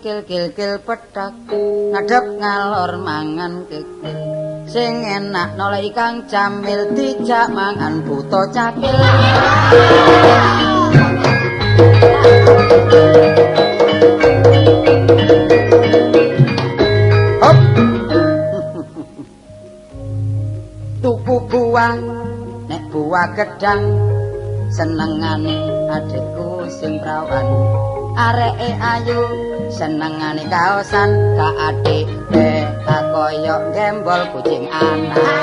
kil petak ngadep ngalor mangan kikil sing enak noleh Kang Jamil dijak mangan buta cakil hop tuku buah nek buah gedang senengane adikku sing prawan areke ayu senengane kaosan ka adik tak koyok gembol kucing anak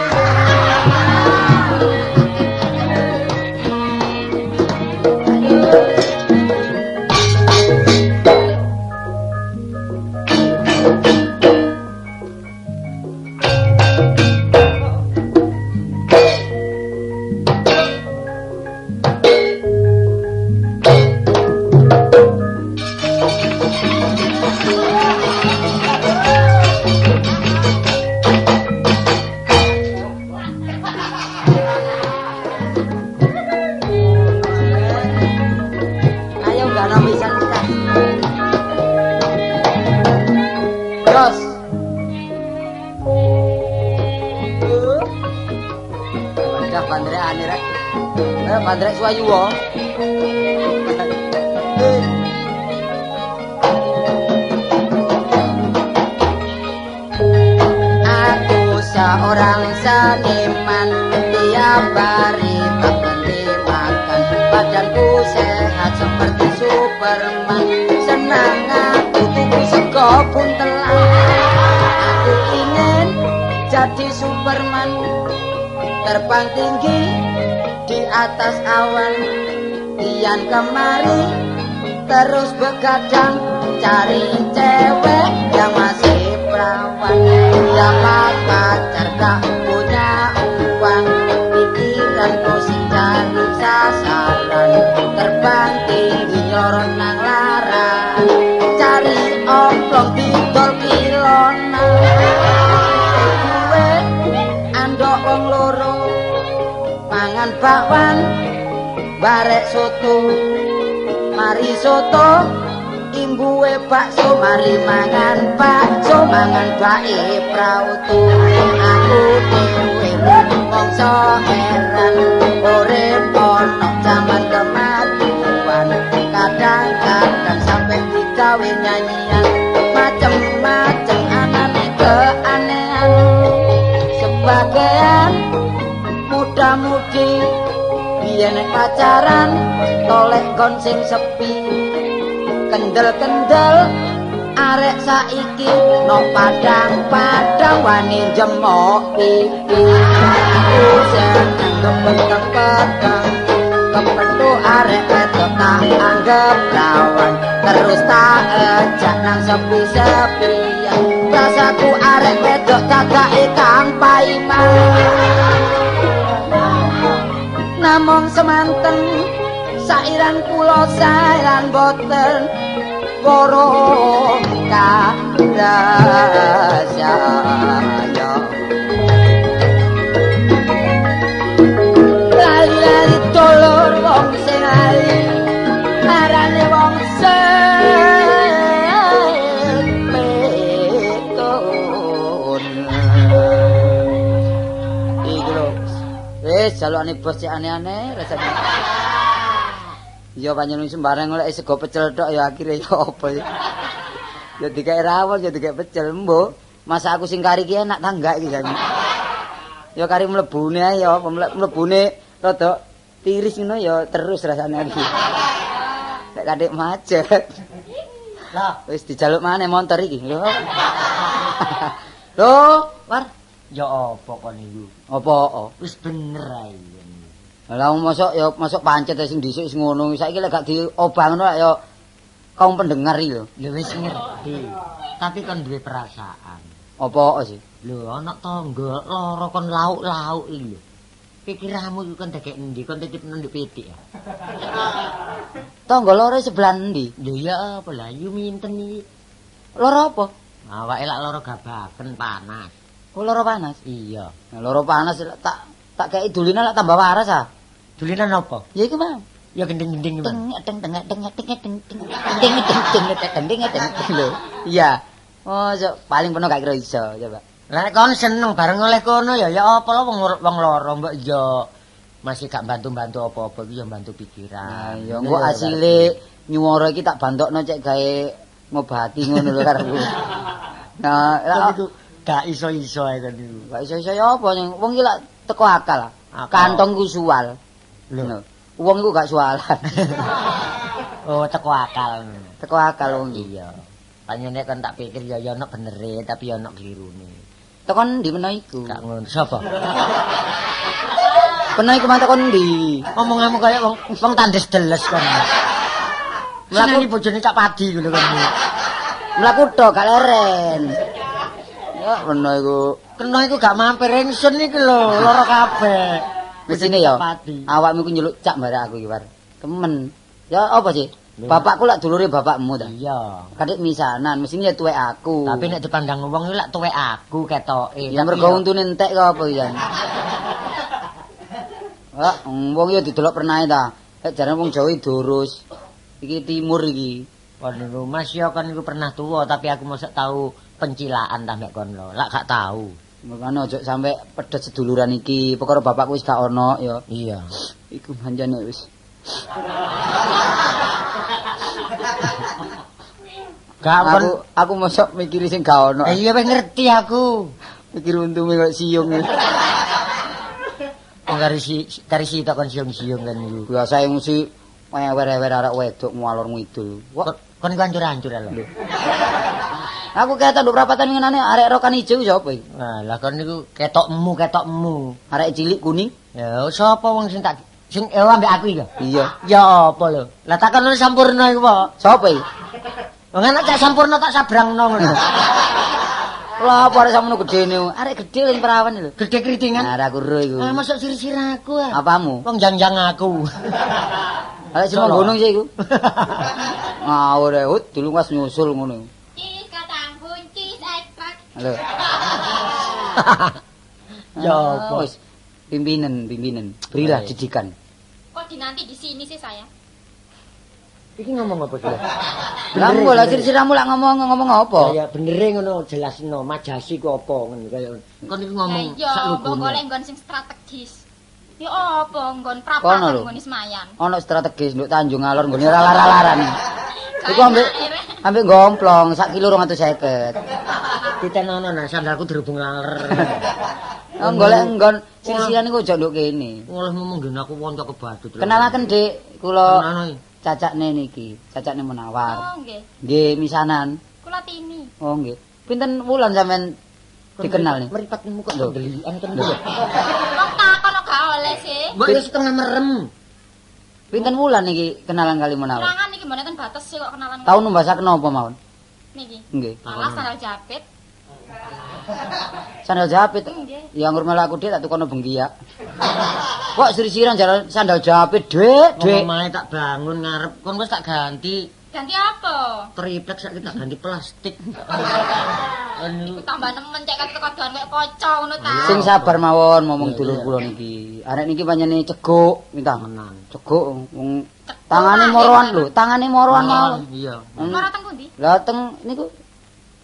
Pandrek suayu wo. Aku seorang seniman tiap hari tak berhenti makan badanku sehat seperti Superman senang aku tuku sego buntelan aku ingin jadi Superman terbang tinggi di atas awan kian kemari terus begadang cari cewek yang masih perawan dapat pacar tak punya uang pikiran pusing cari sasaran terbang tinggi lorong nang laran cari omplong didol kilonan gue andok wong loro mangan bakwan barek soto mari soto imbuhe bakso mari mangan bakso mangan bae prauto aku dhewe mongso heran urip ono jaman kemajuan kadang-kadang sampai digawe nyanyian macem-macem anane keanehan sebagian muda-mudi biyen pacaran tolek kon sing sepi kendel-kendel arek saiki no padang-padang wani jemok pipi aku seneng kepeteng kepethu arek wedok tak anggap lawan terus tak ejak nang sepi-sepian rasaku arek wedok cacake Kang Paiman namung semanten sairan kula sairan boten woro kadasya lali-lali dolor wong sing ali arane wong sepetun iki lho jalukane bos cek aneh-aneh rasane ya panjenengan sembarang oleh sego pecel tok ya akhire ya apa ya ya dikae rawon ya dikae pecel mbok masa aku sing kari ki enak tangga iki kan ya kari mlebune ae ya mlebune rada tiris ngono ya terus rasane iki nek kadek macet lah wis dijaluk maneh montor iki lho lho war ya apa kon niku apa wis bener ae lah masuk pancet sing dhisik sing ngono saiki lek gak diobah ngono ya kaum pendengar iki lho lho wis ngerti tapi kon duwe perasaan apa sih lho ana tangga lara kon lauk-lauk iki lho pikiranmu iku kon dek endi kon titip nduk pitik ya tangga lara sebelah endi lho ya apa lah yu minten iki lara apa awake lak lara gabaken panas oh lara panas iya nah lara panas tak kei dulinan lak tambah waras ah dulinan apa ya iki Bang Ya gending-gending Ding ding ding ding ding ding ding lho. Iya. Oh, paling peno gak kira iso coba. Lah nek kon seneng bareng oleh kono ya apa lho wong loro mbok ya masih gak bantu-bantu apa-apa iki ya bantu pikiran. Ya engko asile nyuwara iki tak bantokno cek gawe ngobati ngono lho karepku. Nah, lah iku gak iso-iso ae kan niku. Gak iso-iso ya apa ning wong iki lak teko akal. Kantongku suwal. Lho. Wong iku gak sualan. Oh, teko akal. Teko akal wong iya. Panjenengan kan tak pikir ya ono benere tapi ya ono klirune. Tekon ndi mena iku? Gak ngono. Sapa? Pena iku mate kon ndi? Omonganmu kaya wong tandes deles kon. Mlaku bojone cak padi ngono kan. Mlaku tok gak leren. Ya pena iku. Kena iku gak mampir ingsun iki lho, lara kabeh. Mesine ya. Awakmu ku nyeluk cak barek aku iki, War. Temen. Ya apa sih? Bapakku lak dulure bapakmu ta? Iya. Kadek misanan, mesine ya tuwek aku. Tapi nek dipandang wong iki lak tuwek aku ketoke. Ya mergo untune entek kok apa ya. Ah, wong ya didelok pernahe ta. Lek jarane wong Jawa durus. Iki timur iki. Waduh, Mas ya kan iku pernah tuwa tapi aku mosok tahu pencilaan ta mek kono. Lak gak tahu. Makane aja sampe pedet seduluran iki. Perkara bapakku wis gak ono ya. Iya. Iku manjane wis. Gak aku mosok mikiri sing gak ono. Iya wis ngerti aku. Mikir untume kok siung. Wong kari si takon siung-siung kan iku. Biasa mesti wewer-wewer arek wedok ngalor ngidul. Kon iku hancur-hancur lho. Aku ketok nduk prapatan ngenane arek rokan ijo sapa iki? Nah, lah kon niku ketokmu. Arek cilik kuning. Ya sapa wong sing ambek aku iki? Iya. Ya apa lho? Lah takon lu sampurna iku apa? Sapa iki? Wong anak cak sampurna tak sabrangno ngono. Lah apa arek samono gedene? Arek gedhe ning perawan lho. Gedhe kritingan. Nah, aku ro iku. Ah, masuk sir-sir aku. Apamu? Wong jang-jang aku. Arek sing gunung sih iku. Ngawur ae, dulu pas nyusul ngono. Halo. Ya bos, pimpinan. Berilah didikan. Kok dinanti di sini sih saya? Iki ngomong apa sih? Lah engko lah sir-siramu lak ngomong apa? Ya benere ngono jelasno, majasi ku apa ngono kaya. Kon iki ngomong sak Ya, lugune. golek nggon sing strategis. Ya apa nggon prapatan nggon Senayan. Ono strategis nduk Tanjung Alor nggone lalar-lalaran. Iku ambek gomplong sak kilo 250. Ditenono nah sandalku dirubung laler. Golek nggon sisiran iku aja nduk kene. Ngolah ngomong nggen aku wonco kebatu. Kenalaken, Dik. Kula cacakne niki, cacakne Menawar. Oh, nggih. Nggih, misanan. Kula Tini. Oh, nggih. Pinten wulan sampean dikenal nih? Meripatmu kok ndelikan ten. Wong takon kok gak oleh sih. Mbok wis setengah merem. Pinten wulan niki kenalan kali Menawar? Kenalan niki mboten batas sih kok kenalan. Tahu numbasaken napa mawon? Niki. Nggih. Alas sandal japit. Sandal japit. Nggih. Ya anggere melu aku Dik tak tukono bengkiak. Kok siri-siran sandal japit, Dik? Omahe tak bangun ngarep kon wis tak ganti. Ganti apa? Triplek saiki tak ganti plastik. Iku tambah nemen cek kekodoan kayak poco ngono ta. Sing sabar mawon ngomong dulur kula niki. Arek niki pancene ceguk, minta Menang. ceguk wong tangane moroan lho, tangane moroan mawon. Iya. Moro teng pundi? Lah teng niku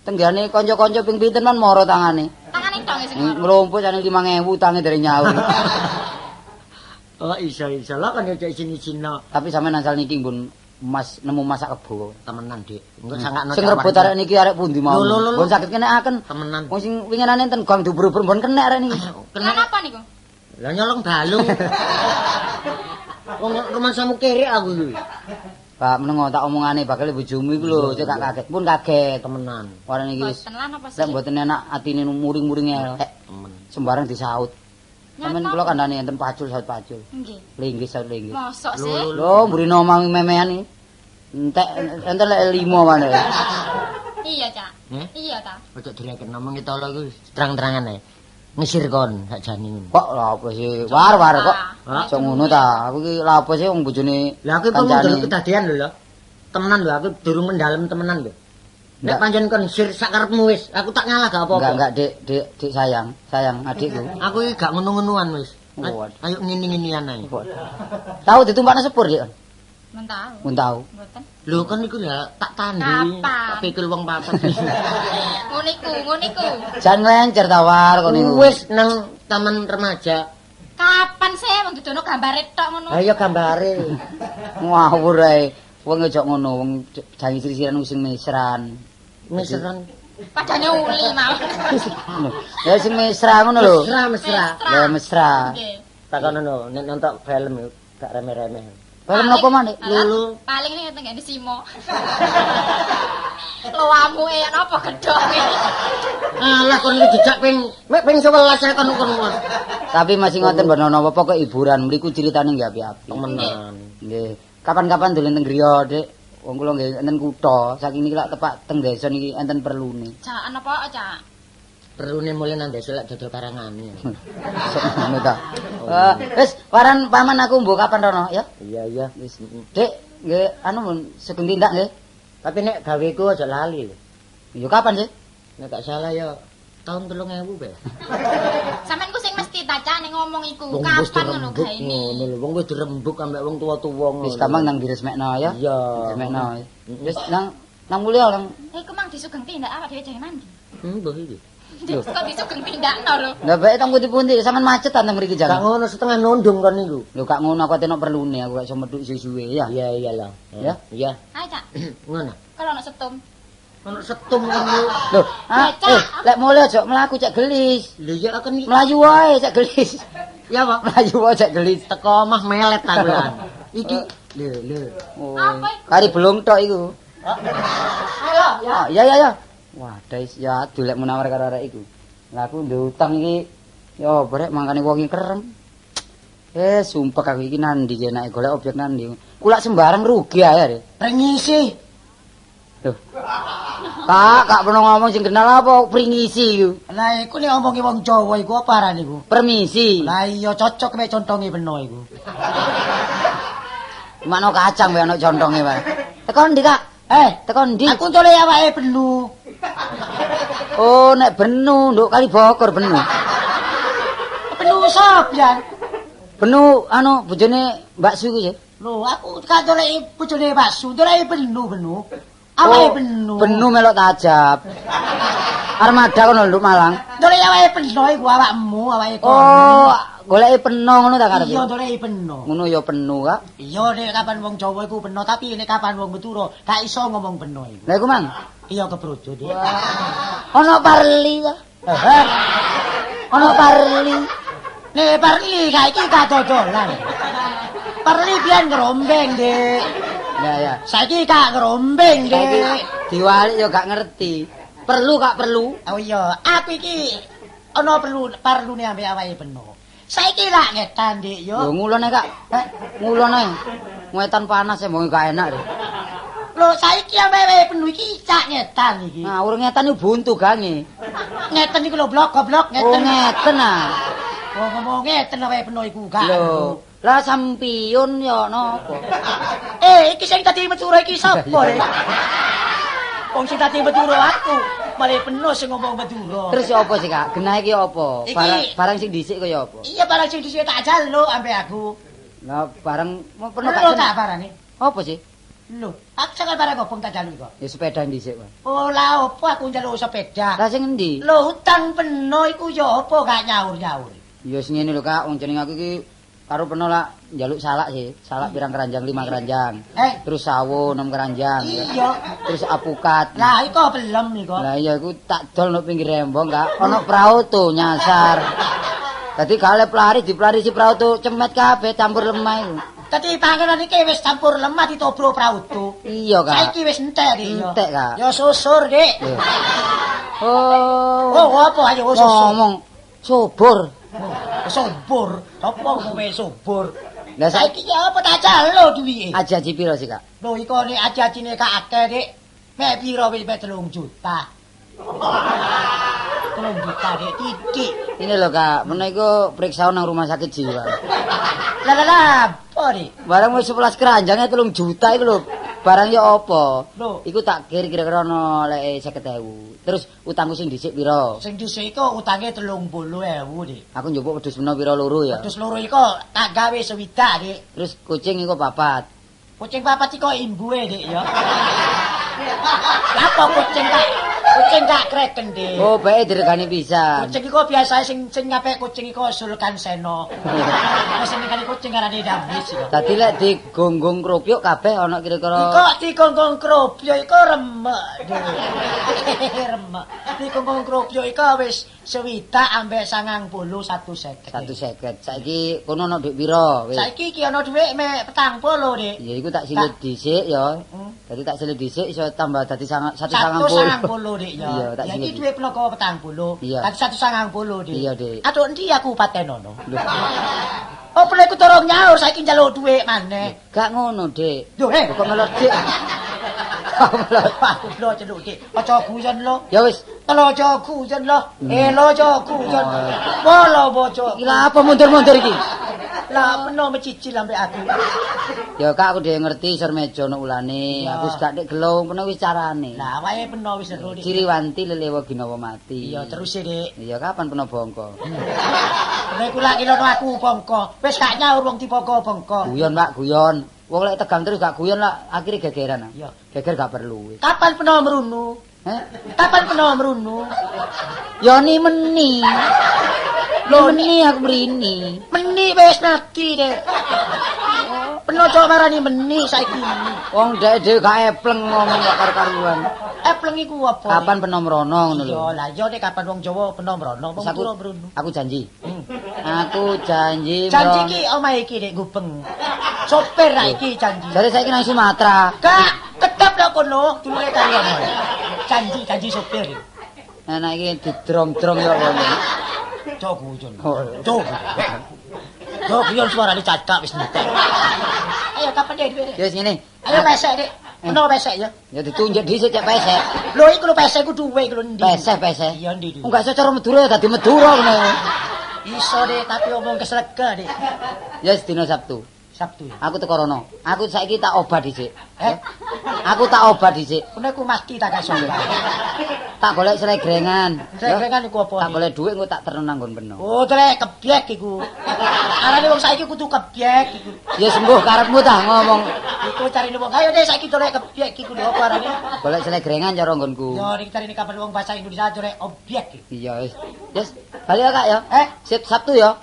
tenggane kanca-kanca ping pinten man moro tangane. Tangane dong sing moro. Nglumpuk jane 5.000 utange dari nyawu. Oh iso lah kan yo cek sini-sini. Tapi sampean asal niki mbun Mas nemu masak kebo. Temenan, Dik. Engko sangakno. Sing rebut arek niki arek pundi mau. Mbon saged kenekaken. Temenan. Wong sing winginane ten gang dubur-ubur mbon kenek arek niki. Kenapa niku? Lah nyolong balung. Wong rumah samu kerek aku iki. Pak menengo tak omongane bakal bojomu iku lho, cek gak kaget. Pun kaget. Temenan. Warane iki wis Boten lan apa sih? lek mboten enak atine muring-muring elek. Temen. Sembarang disaut. Sampeyan kula kandhane enten pacul saut pacul. Nggih. Linggih saut linggih. Mosok sih. Lho, mburine omah memean iki. Entek enten lek 5 maneh. Iya, Cak. Iya ta. Ojo direken ngomong kita lho iku terang-terangan ae. Ngisir kon sakjane ngono. Kok lha apa sih? War-war kok. Aja ngono ta. Aku iki lha apa sih wong bojone Lah aku pengen kedadian lho. Temenan lho aku durung mendalem temenan lho. Nek pancen kon sir sak karepmu wis, aku tak ngalah gak apa-apa. Enggak, Dik sayang adikku. Aku iki gak ngono-ngonoan wis. Waduh. Ayo ngini-nginian ae. Tahu ditumpakno sepur, Dik? Men tahu. Mun tahu. Mboten. Lho kan iku ya tak tandhi. Kapan? Tak pikir wong papat. Ngono iku. Jan nglencer tawar kok niku. Wis nang taman remaja. Kapan sih wong didono gambare tok ngono? Ayo gambare. Ngawur ae. Wong ojo ngono, wong jangi sisiran sing mesran. Mesran. Padane uli mau. Ya sing mesra ngono lho. Mesra. Ya mesra. Nggih. Takono no, nek nonton film iku gak remeh-remeh. Film napa maneh? Lulu. Paling ning tengene Simo. Loamu ya napa gedhok iki. Alah kon iki dijak ping 11 saya kon. Tapi masih ngoten mboten ana apa-apa kok hiburan. Mriku ceritane nggih apik-apik. Temenan. Nggih. Kapan-kapan dolen teng griya, Dik. Wong kula nggih enten kutha, saking niki lak tepak teng desa niki enten perlune. Cak apa, Cak? Perlune mulai nang desa lek dodol karangane. Ngono ta. Wis, waran paman aku mbok kapan rono ya? Iya. Wis. Dik, nggih anu mun sugeng tindak nggih. Tapi nek gaweku aja lali. Ya kapan sih? Nek gak salah ya tahun 3000 be. Sampeyan ku sing mesti taca ning ngomong iku. Kapan ngono gawe ini? Ngono lho, wong wis dirembuk ambek wong tuwa-tuwa ngono. Wis gampang nang diresmekno ya. Iya. Diresmekno. Wis nang mulya lang. Iku mang disugeng tindak awak dhewe jange mandi. Mbah iki. Kok disugeng tindakno lho. Lah bae tang pundi-pundi sampean macet ta nang mriki Gak jan. ngono setengah nondong kan niku. Lho gak ngono aku tenok perlune aku gak iso medhuk suwe-suwe ya. Iya iyalah. Ya? Iya. Ayo, Cak. Ngono. Kalau ono setum. Ono setum ngono. Lho, lek mulya aja mlaku cek gelis. Lho ya kan Melayu wae cek gelis. ya Pak. Melayu wae cek gelis. Teko omah melet aku lan. Iki lho. Oh. Apa iku? Kari belum tok iku. Ayo, ya. Ya. Wah, dais ya dolek menawar karo arek iku. Lah aku ndek utang iki ya brek mangkane wong iki kerem. Sumpah aku iki nandi enake golek objek nandi. Kulak sembarang rugi ae. Pringisi. Loh. Kak pernah ngomong sing kenal apa pringisi iku. Lah iku nek omongi wong Jawa iku apa aran iku? Permisi. Lah iya cocok mek contonge beno iku. Mano kacang wae ana contonge wae. Teko ndi, Kak? Teko ndi? Aku tole awake benu. Oh, nek benu, nduk kali bokor benu. Benu sop ya. Benu anu bojone Mbak Su iku sih. Lho, aku kan tole bojone bakso, tole benu. Awake benu. Benu melok tajab. Armada kono nduk Malang. Tole awake benu iku awakmu, awake kono. Oh, goleki peno ngono ta karepe. Iya tole benu. Ngono ya penu, Kak. Iya nek kapan wong Jawa iku beno, tapi nek kapan wong Madura gak iso ngomong beno iku. Lah iku, Mang. Iya kebrojo Dik. Ana parli ta? Ana parli. Nek parli gak iki gak dodolan. Parli biyen ngerombeng, Dik. Ya. Saiki gak ngerombeng, Saiki Dik. diwalik ya gak ngerti. Perlu Kak perlu. Oh iya, aku iki ana perlune ambek awake beno. Saiki lak ngetan, Dik, Yo yo. ngulone Kak. Ngulone. Ngetan panas ya mung gak enak. Lho saiki ambek beno iki cak ngetan iki. Nah, urung ngetan iku buntu gange. Ngeten iku lho goblok Oh, ngeten. ngeten ah. Wong ngomong ngeten awake beno iku gak. Lho, lah sampiyun ya napa? Iki sing tadi Madura iki sapa, Dik? Wong sing tadi Madura aku, malah beno sing ngomong Madura. Terus ya apa sih Kak? Genah iki apa? Iki- Barang sing dhisik kaya apa? Iya barang sing dhisik tak jaluk ambek aku. Lah barang mau pernah Lho gak tak seneng? barang Apa sih? Lho, aku sangat barang opong tak jaluk kok. Ya sepeda dhisik wae. Oh lah opo aku njaluk sepeda. Lah sing endi? Lho utang beno iku ya apa gak nyaur-nyaur. Ya sing ngene lho Kak, wong jeneng aku iki karo peno lah njaluk salak sih. Salak pirang keranjang 5 keranjang. Terus sawo 6 keranjang. Iya. Terus apukat. Lah iku belum iku. Lah iya iku tak dol nang pinggir rembong Kak. Ono prauto nyasar. Dadi kale pelari dipelari si prauto cemet kabeh campur lemah iku. Dadi panganan iki wis campur lemah ditobro prauto. Iya Kak. Saiki wis entek iki. Entek, Kak. Ya susur, Dik. Oh. Oh, apa ayo susur. Ngomong subur. Subur. Apa kowe subur? Lah Saiki ya apa tak jaluk duwike? aja piro sih Kak? Lho iku nek ajajine gak akeh, Dik. Mek piro wis 3 juta. 3 juta, Dik, titik. Ini lho Kak, menawa iku periksa nang rumah sakit jiwa. Lah apa, Dik? Barang wis 11 keranjangnya 3 juta iku lho. barang ya apa? Lho. Iku tak kira-kira ana lek 50.000. Terus utangku sing dhisik pira? Sing dhisik iku utange 30.000, Dik. Aku njupuk wedhus mena pira loro ya. Wedhus loro iku tak gawe sewidak, Dik. Terus kucing iku papat. Kucing papat iku imbuhe, Dik, ya. Apa kucing tak kreken, Dik. Oh, bae diregani pisan. Kucing iku biasa sing nyapek kucing iku Sulkan Seno. Wis nek kucing karane Dambis iku. Dadi lek digonggong kropyuk kabeh ana kira-kira Iku digonggong kropyuk iku remek, Dik. Remek. Digonggong kropyuk iku wis sewidak ambek 90 150. 150. Saiki kono ana dhuwit pira? Wis. Saiki iki ana dhuwit mek 40, Dik. Ya iku tak silit dhisik ya. Dadi tak silit dhisik iso tambah dadi 190. 190, Dik, ya. Iya, tak Ya silit. iki dhuwit penoko 40. Iya. Dadi 190, Dik. Iya, Dik. Aduh endi aku patenono? Oh, perlu aku dorong nyaur saiki njaluk dhuwit maneh. Gak ngono, Dik. Yo, Kok melot, Dik? Aku lo celuk, Dik. Aja guyon lo. Ya wis. Telo aja guyon lo. Lo aja guyon. Wala bojo. Iki lha apa mundur-mundur iki? Lah peno mecicil ambek aku. Ya Kak aku dhewe ngerti isor meja ono ulane. Iya. Aku wis gak nek gelung peno wis carane. Lah wae peno wis seru, Dik. Ciriwanti lelewa ginawa mati. Iya, terus e, Dik. Iya kapan peno bongko? Nek kula kilono aku bongko. Wis gak nyaur wong dibongko-bongko. Guyon Pak, guyon. Wong lek tegang terus gak guyon lah akhirnya gegeran. Iya. Geger gak perlu. Kapan peno merunu? Heh? Kapan peno merunu? Ya ni meni. Lho meni aku mrini. Meni wis ngerti, Dik. Peno cok marani meni saiki meni. Wong dhek dhewe gak epleng ngomong gak karo-karuan. Epleng iku apa? Kapan peno mrono ngono lho. Iya, lah iya nek kapan wong Jawa peno mrono, wong Terus Jawa mrono. aku janji. Aku janji Janji mrono. iki omahe iki nek gubeng. Sopir ra iki janji. Jadi saiki nang Sumatera. Gak ketep lho kono, dulure kalian. Janji sopir. Enak iki didrong-drong ya kono. Cok guyon. Oh. Cok. Cok guyon suarane cacak wis entek. Ayo kapan Dik? Ya wis ngene. Ayo pesek, Dik. Peno pesek ya. Ya ditunjuk dhisik cek pesek. Lho iku lho pesek ku duwe iku lho ndi? Pesek. Iya ndi. Enggak iso cara Madura dadi Madura ngono. Iso Dik, tapi omong keslega Dik. Ya wis dina Sabtu. Sabtu. Aku teko rono. Aku saiki tak obat dhisik. Eh, Aku tak obat dhisik. kono iku mesti tak kasih. Tak golek sregrengan. Sregrengan iku apa? Tak golek dhuwit engko tak terno nang nggon peno. Oh, trek kebyek iku. Arane wong saiki kudu kebyek iku. Ya sembuh karepmu tah ngomong. Iku carine wong. Ayo Dik saiki trek kebyek iku lho apa arane? Golek sregrengan cara nggonku. Yo iki carine kapan wong bahasa Indonesia trek obyek iki. Iya wis. Wis, bali ya Kak ya. Eh, Sabtu ya.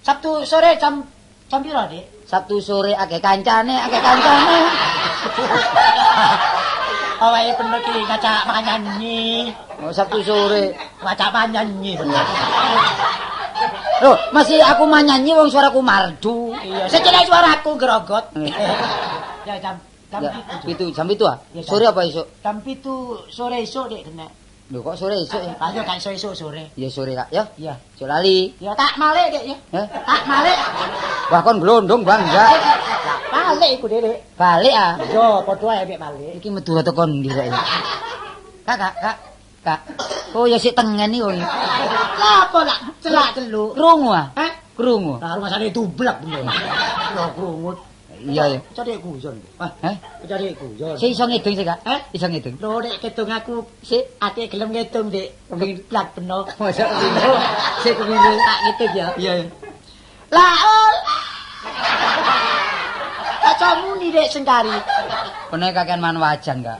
Sabtu sore jam piro, Dik? Sabtu sore akeh kancane. Awake penuh iki ngacak manyanyi. Oh, Sabtu sore. Ngacak manyanyi bener. Loh, masih aku manyanyi wong suaraku mardu. Iya, sejelek suaraku gerogot. Ya jam Ya, pitu. jam itu ah. Ya, Sore apa esuk? Jam pitu sore esuk Dik kena. Lho kok sore esuk ya? Ayo kan esuk sore. Ya sore Kak ya. Iya. Aja lali. Ya tak malik Dik ya. Eh? Tak malik. Wah kon glondong bangga. Malik iku Dik. Balik ah. Yo padha ae mek malik. Iki Madura teko ndi kok ya? Kak. Oh ya sik tengen iki wong. Lah apa lah celak celuk. Krungu ah. Heh? Krungu. Lah rumasane tublek bener. Yo krungut. Iya ya. Cari guyon. Heh? Cari guyon. Sik iso ngedung sik Kak. Eh? Iso ngedung. Lho nek ketung aku Sik. ate gelem ngitung Dik. Keblak beno. Masa kepindu. Sik kepindu. Tak ngitung ya. Iya ya. Lah ol. Kacamu ni Dik sengkari. Kono kakean man wajan Kak.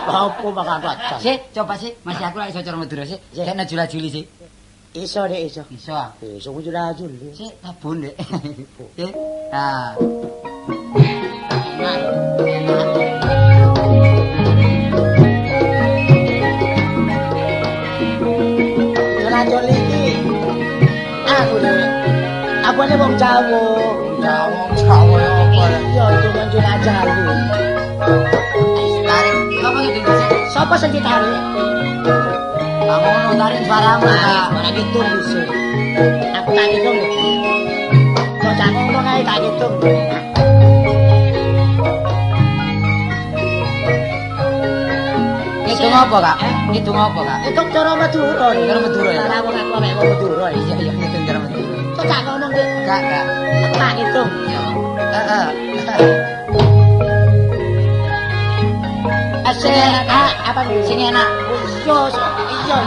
Apa makan wajan? Sik, coba sik. Masih aku lak iso cara Madura sik. Sik. Kena jula-juli sik. Iso Dik iso. Iso ah. Iso njul-njul. Sik, tabun Dek. Sik. Nah. Njul-njul iki. Aku Dik. Aku ne wong Jawa. Jawa ya apa ya? Iya, itu njul-njul. Tarik. Apa ngedung sik? Sapa sing ditarik? Kamu ngono tarik suaramu Kak. Ora ditung iso. Aku tak hitung. Kok jak ngomong ae tak hitung. Ngitung apa Kak? Ngitung apa Kak? Itu cara Madura. Cara Madura ya? Cara wong aku mek wong Madura. Iya iya ngitung cara Madura. Kok jak ngono Dik? Kak. Aku tak hitung. Heeh. Apa nih? Sing enak. Iya.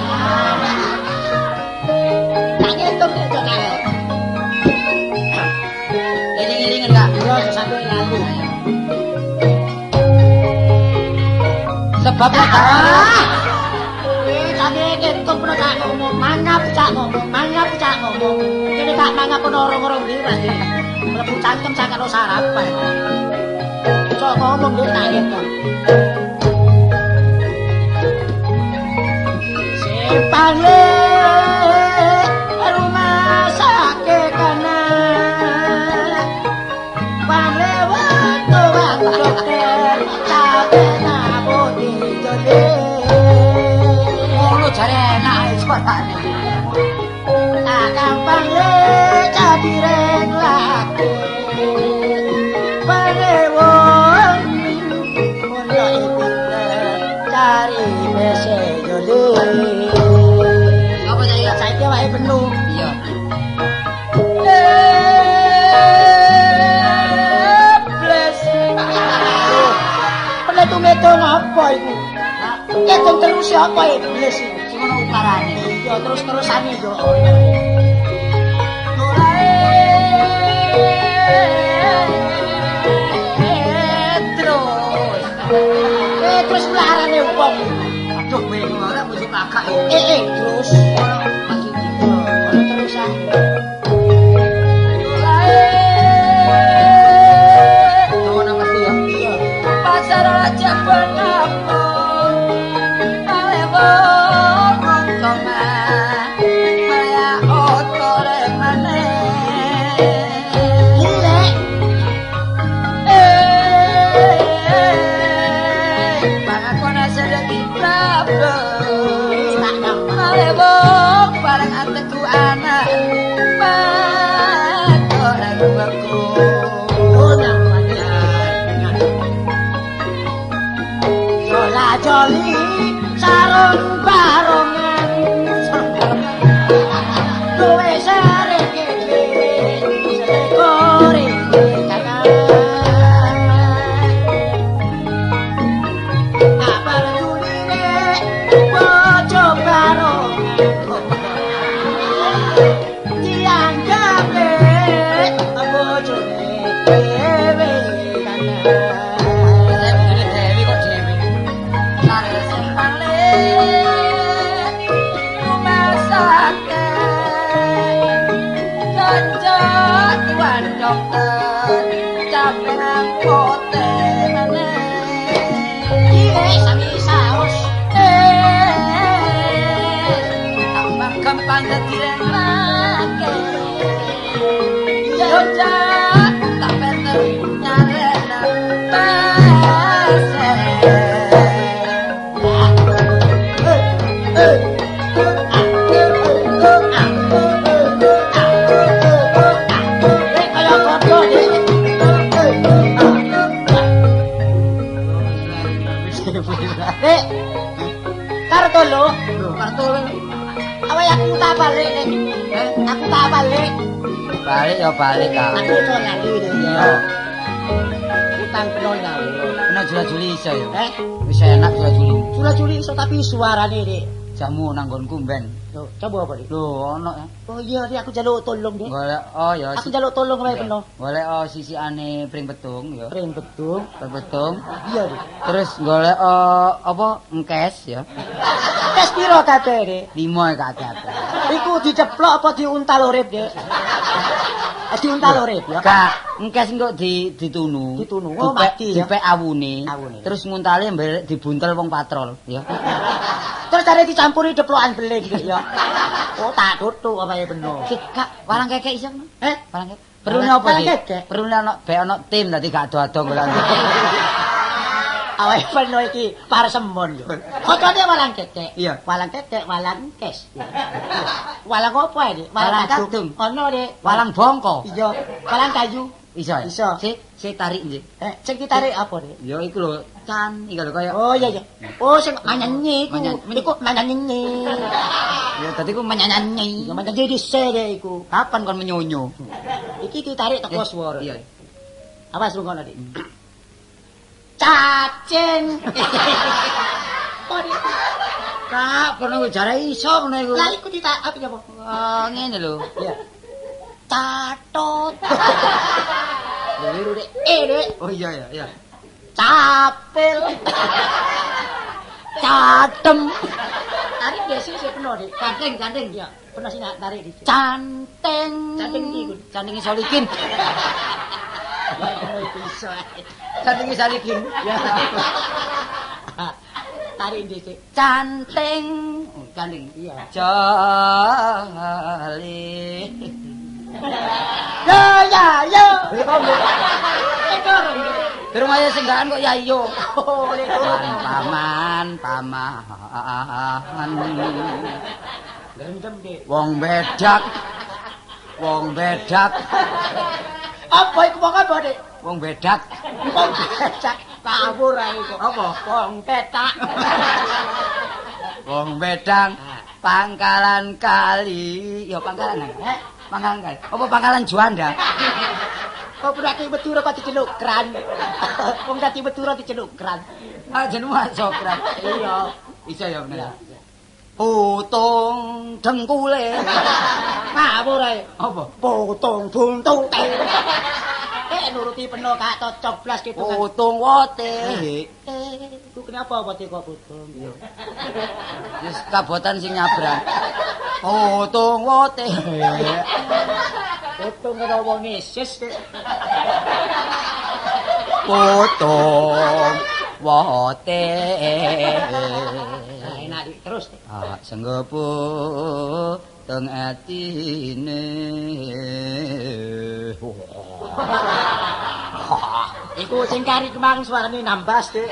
Tak ngitung nek to karo. Eling-eling enggak? Iya sampe lalu. Sebab lek Tadi ngitung pernah tak ngomong, mangap cak ngomong. Kene tak mangap ono orang-orang iki pasti. Mlebu cangkem sak karo sarapan. Cok ngomong dia tak ngitung. Simpangnya rumah sakit kanan panglewat tuan dokter capek nabut di jole ngono jare enak suarane. tak gampang le jadi reng laku panglewat mulai pinter cari bese jole Apa saya? saiki wae penuh Iya. Ngitung apa iku? Ngitung terus apa iblis iku? Sing ono ukarane. Ya terus-terusane yo. Terus melarane wong. Aduh bingung ora mesti kakak. Terus. Ono terusan. Ngono mesti ya. Iya. Pasar aja pengampun Malewo ngongkonga Maya otore maneh Lek. Pangakona sedeki Prabdo Tak nambah. Malewo bareng anteku anak Matore kuweku Oh namanya. Jola joli sarung barongan. Kowe sare kene sekore kanan. Apa duline bojo barongan. Dianggape bojone dhewe kanan. Dewi kok Dewi Sare sempang le rumah sakit Janjat tuan dokter capek angkote maneh Iya, sami saus. tambah gampang dadi renake Janjat tak bener nyarena pasir Kaya kodho Dek, kartu lo, kartu apa yang aku tak balik nih? Aku tak balik, balik ya balik kak aku itu lali deh. iya Utang penuh nyawa. kena jula-juli iso ya Eh, bisa enak jula-juli sudah juli iso tapi suarane dek. jamu nanggonku ben Tuh, coba apa dek? lho ono ya Oh iya dek, aku jaluk tolong dek. golek oh ya Aku jaluk tolong wae penuh. golek sisiane pring petung ya Keren betul. pring petung Iya dek. terus golek apa engkes ya Tes piro kabeh dek? 5 kakek Iku diceplok apa diuntal urip dek? Diuntal urip ya. Kak, engkes engko ditunu. Ditunu, oh, mati ya. Dipek awune. Awune. Terus nguntale mberek dibuntel wong patrol, ya. Terus cari dicampuri deplokan beling dek ya. Oh tak tutuk apa ya bener. Kak, walang kekek iso. Walang kekek. Perlu Walang apa sih? kekek? Perlu ono tim dadi gak ado-ado golek. Awake penuh iki parsemon yo. Fotone walang kekek. Iya. Walang kekek, walang kes. Walang apa iki? Walang kadung. Ono, Dek. Walang bongko. Iya. Walang kayu. Iso ya? Iso. Sik tarik nggih. Sing ditarik apa, Dek? Ya iku lho, can iki lho kaya. Oh iya iya. Oh sing manyanyi iku. Manyanyi. Iku manyanyi. Ya dadi ku menyanyi. Ya manyanyi dhisik Dek iku. Kapan kon menyonyo? Iki ditarik teko swara. Iya. Awas rungono, Dik. Cacing. Tak kono jare iso ngono iku. Lah iku ditak apa ya, Ngene lho. Iya. Catot. Liru Dik. Dek. Oh iya ya, iya. Capil. Cadem. Tarik desi sih penuh, Dik. Canting. Ya, penuh sih tarik di. Canting. Canting iki, Gun. Cantinge Solikin. Bisa. Cantinge Solikin. Ya. Tarik dhisik. Canting. Oh, canting. Iya. Jali. Yo. Ekor. Durung ayo senggaan kok ya iyo. Oh, Paman. Gendem, Dik. Wong bedak. Apa iku wong apa, Dik? Wong bedak. Wong becak. Kawur ae kok. Apa? Wong petak. Wong bedang pangkalan kali. Ya pangkalan. Pangkalan kali. Apa pangkalan Juanda? Kok berarti betura kok diceluk kran. Wong dadi betura diceluk kran. Ah jeneng sokrat. Iya. Iso ya bener. Putung dengkule. Ngawur ae. Apa? Potong buntung. Nuruti penuh gak cocok blas gitu kan. Putung wote. Iku kenapa wote kok putung? Wis kabotan sing nyabrang. Putung wote. Putung karo wong isis. Putung wote. Nah, enak Dik. Terus. Senggepu teng atine. Iku sing kari kemang suarane nambas, Dik.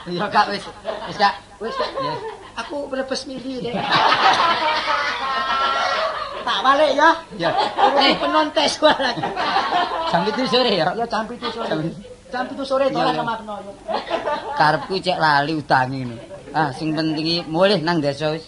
Ya Kak wis Kak. Wis, Dik. Yes. Aku mlebes mili, Dik. Tak balik ya. Ya. Penontes wae. Jam 7 sore ya. Ya jam 7 sore. Jam 7 sore dolan sama penoyo. Karepku cek lali utange ngono. Sing penting iki mulih nang desa wis.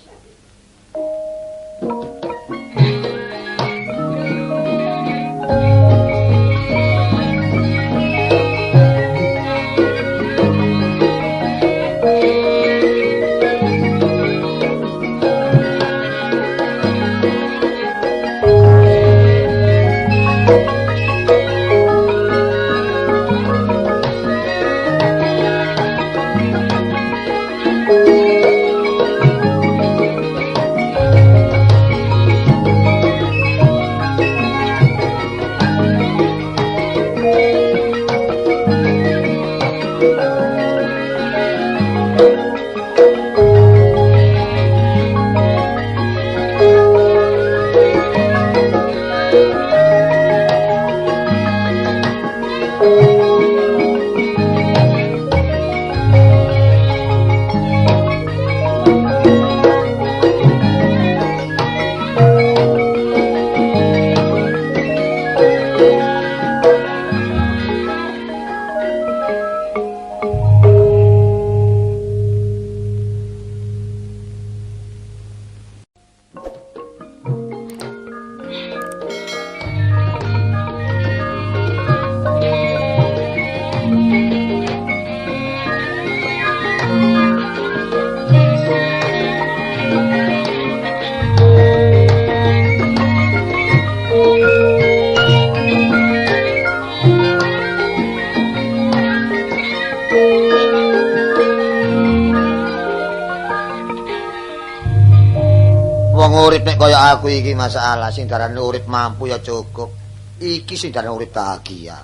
Urip nek kaya aku iki masalah sing darane urip mampu ya cukup. Iki sing darane urip bahagia.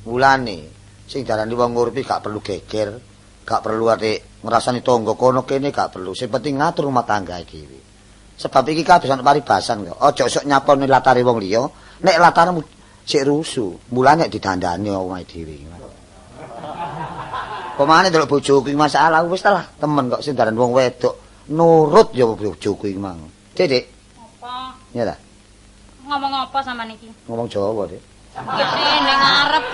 Mulane sing darane wong urip gak perlu geger, gak perlu ate ngrasani tangga kono kene gak perlu. Sing penting ngatur rumah tangga dhewe. Sebab iki kabeh ana paribasan kok. Aja sok nyaponi latare wong liya, nek latarmu sik rusuh, mulane didandani omahe dhewe. Pemane delok bojoku iki masalah wis lah, temen kok sing darane wong wedok nurut ya bojoku iki mang. Dik. Apa? Ya ta? Ngomong apa sama niki? Ngomong Jawa, Dik. Ning ngarep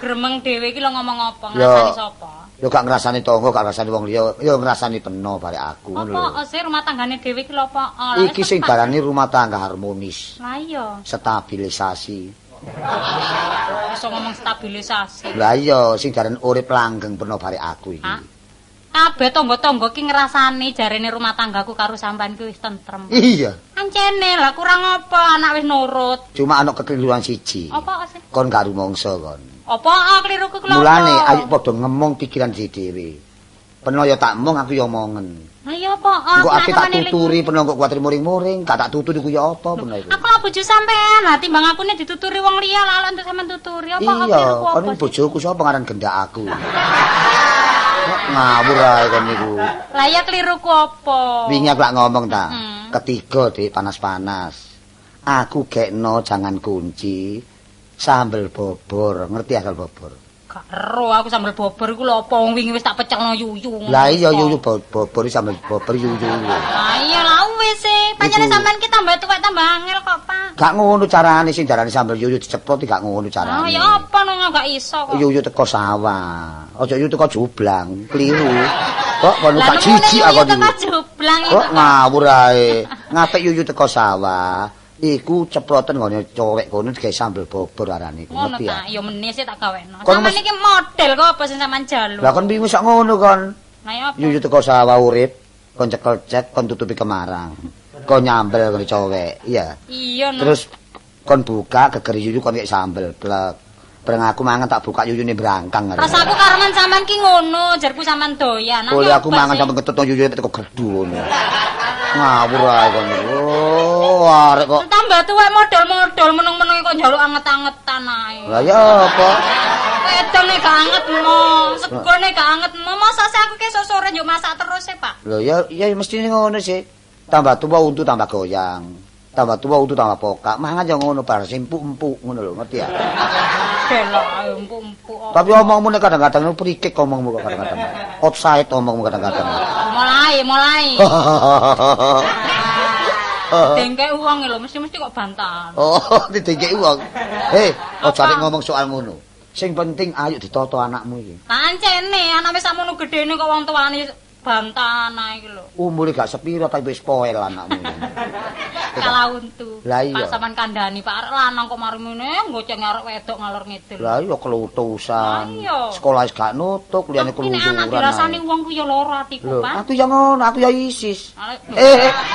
gremeng dhewe iki lho ngomong apa? Ya. Ngrasani sapa? Ya gak ngrasani tangga, gak ngrasani wong liya, ya ngrasani peno bare aku ngono lho. Apa sih rumah tanggane dhewe iki lho apa? Iki sing darani rumah tangga harmonis, Lah iya. stabilisasi. Iso ngomong stabilisasi. Lah iya sing darani urip langgeng peno bare aku iki. Hah? kabeh tangga-tangga ki ngrasani jarene rumah tanggaku karo sampean ki wis tentrem. Iya. Ancene lah kurang apa anak wis nurut. Cuma ana kekeliruan siji. Apa sih? Kon gak rumangsa kon. Apa kliruku kelapa? Mulane ayo padha ngomong pikiran dhewe. Peno ya tak mong aku ya omongen. Lah iya apa? Kok aku tak tuturi peno kok kuwatir muring-muring, gak tak tuturi ku ya apa peno iku. Aku lah bojo sampean, lah timbang akune dituturi wong liya lah untuk sampean tuturi apa Iya, kliruku apa? kon bojoku sapa ngaran gendak aku. Kok ngawur ae kon niku. Lah ya kliruku apa? Wingi aku lak ngomong ta. Ketiga Dik panas-panas. Aku gekno jangan kunci sambel bobor, ngerti asal bobor? Gak ero aku sambel bobor iku lho apa wong wingi wis tak pecekno yuyu. Lah iya yuyu bobor sambel bobor yuyu. Lah iya lah wis e, pancene sampean ki tambah tuwek tambah angel kok, Pak. Gak ngono carane sing darane sambel yuyu diceprot gak ngono carane. Ah ya apa nang gak iso kok. Yuyu teko sawah. Aja yuyu teko jublang, kliru. Kok kono Lah tak jijik aku teko niku. jublang Kok itu. ngawur ae. Ngapik yuyu teko sawah. Iku ceproten ngene cowek kono digawe sambel bobor arane iku Ngono ngerti ya. ta, ya menis tak gaweno. Kon Sampeyan iki model kok apa sing sampean jalu. Lah kon piye sak ngono kon? Lah ya apa? Yuyu teko sawah urip, kon cekel cet, kon tutupi kemarang. Kon nyambel ngene cowek, iya. Iya no. Terus kon buka geger yuyu kon kayak sambel blek. Bareng aku mangan tak buka yuyune brangkang. Terus aku kareman sampean ki ngono, jarku sampean doyan. Oleh aku mangan sampe ketut yuyu teko gerdu ngono. Ngawur ae kon. Oh, arek kok. Tambah tuwek model-model meneng-meneng kok njaluk anget-angetan ae. Lah ya apa? Wedone gak angetno, segone gak angetno. Masa sih aku ki sore yo masak terus e, Pak. Lho ya mesti ngono sih. Tambah tua untu tambah goyang. Tambah tua untu tambah pokak. Mangan yo ngono bar empuk-empuk ngono lho, ngerti ya? Delok empuk-empuk. Tapi omongmu nek kadang-kadang prikik omongmu kok kadang-kadang. Outside omongmu kadang-kadang. Mulai. Dengke uang lho, mesti kok bantahan. Oh, didengke wong. Hei, aja arek ngomong soal ngono. Sing penting ayo ditoto anakmu iki. Pancene anak wis samono gedene kok wong tuane bantahan ae iki lho. Umure gak sepiro tapi wis poel anakmu. Kalah untu. Lah iya. Pak sampean kandhani Pak arek lanang kok mari ngene ngoceng arek wedok ngalor ngidul. Lah iya kelutusan. Lah iya. Sekolah wis gak nutuk, liyane Tapi nek keluyuran. anak dirasani wong ku ya lara atiku, Lho, Pak. aku ya ngono, aku ya isis.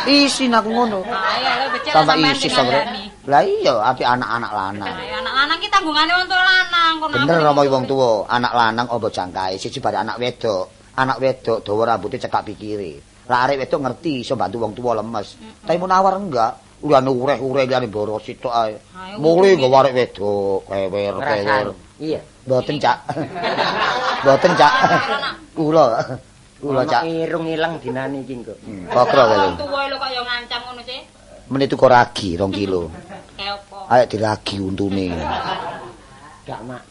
Isin aku ngono. Ayo lho becik Tambah sampean isis sing sampe. ngandani. Lah iya, api anak-anak lanang. Ayo anak-anak ki tanggungane wong tuwa lanang kono. Bener ngomong wong tuwa, anak lanang apa jangkae, siji bare anak wedok. Anak wedok dawa rambutnya cekak pikire. Lah arek wedok ngerti iso bantu wong tuwa lemes. Tapi Munawar enggak. Liyane ureh-ureh liyane boros sitok ae. Mulih nggawa arek wedok, kewer. Iya. Mboten, Cak. Mboten, Cak. Kula Cak. Irung ilang dinane iki kok. Kokro kaya. Tuwa lho kok ya ngancam ngono sih. Men itu kok ragi 2 kilo. Kayak apa? Ayo diragi untune. Gak mak.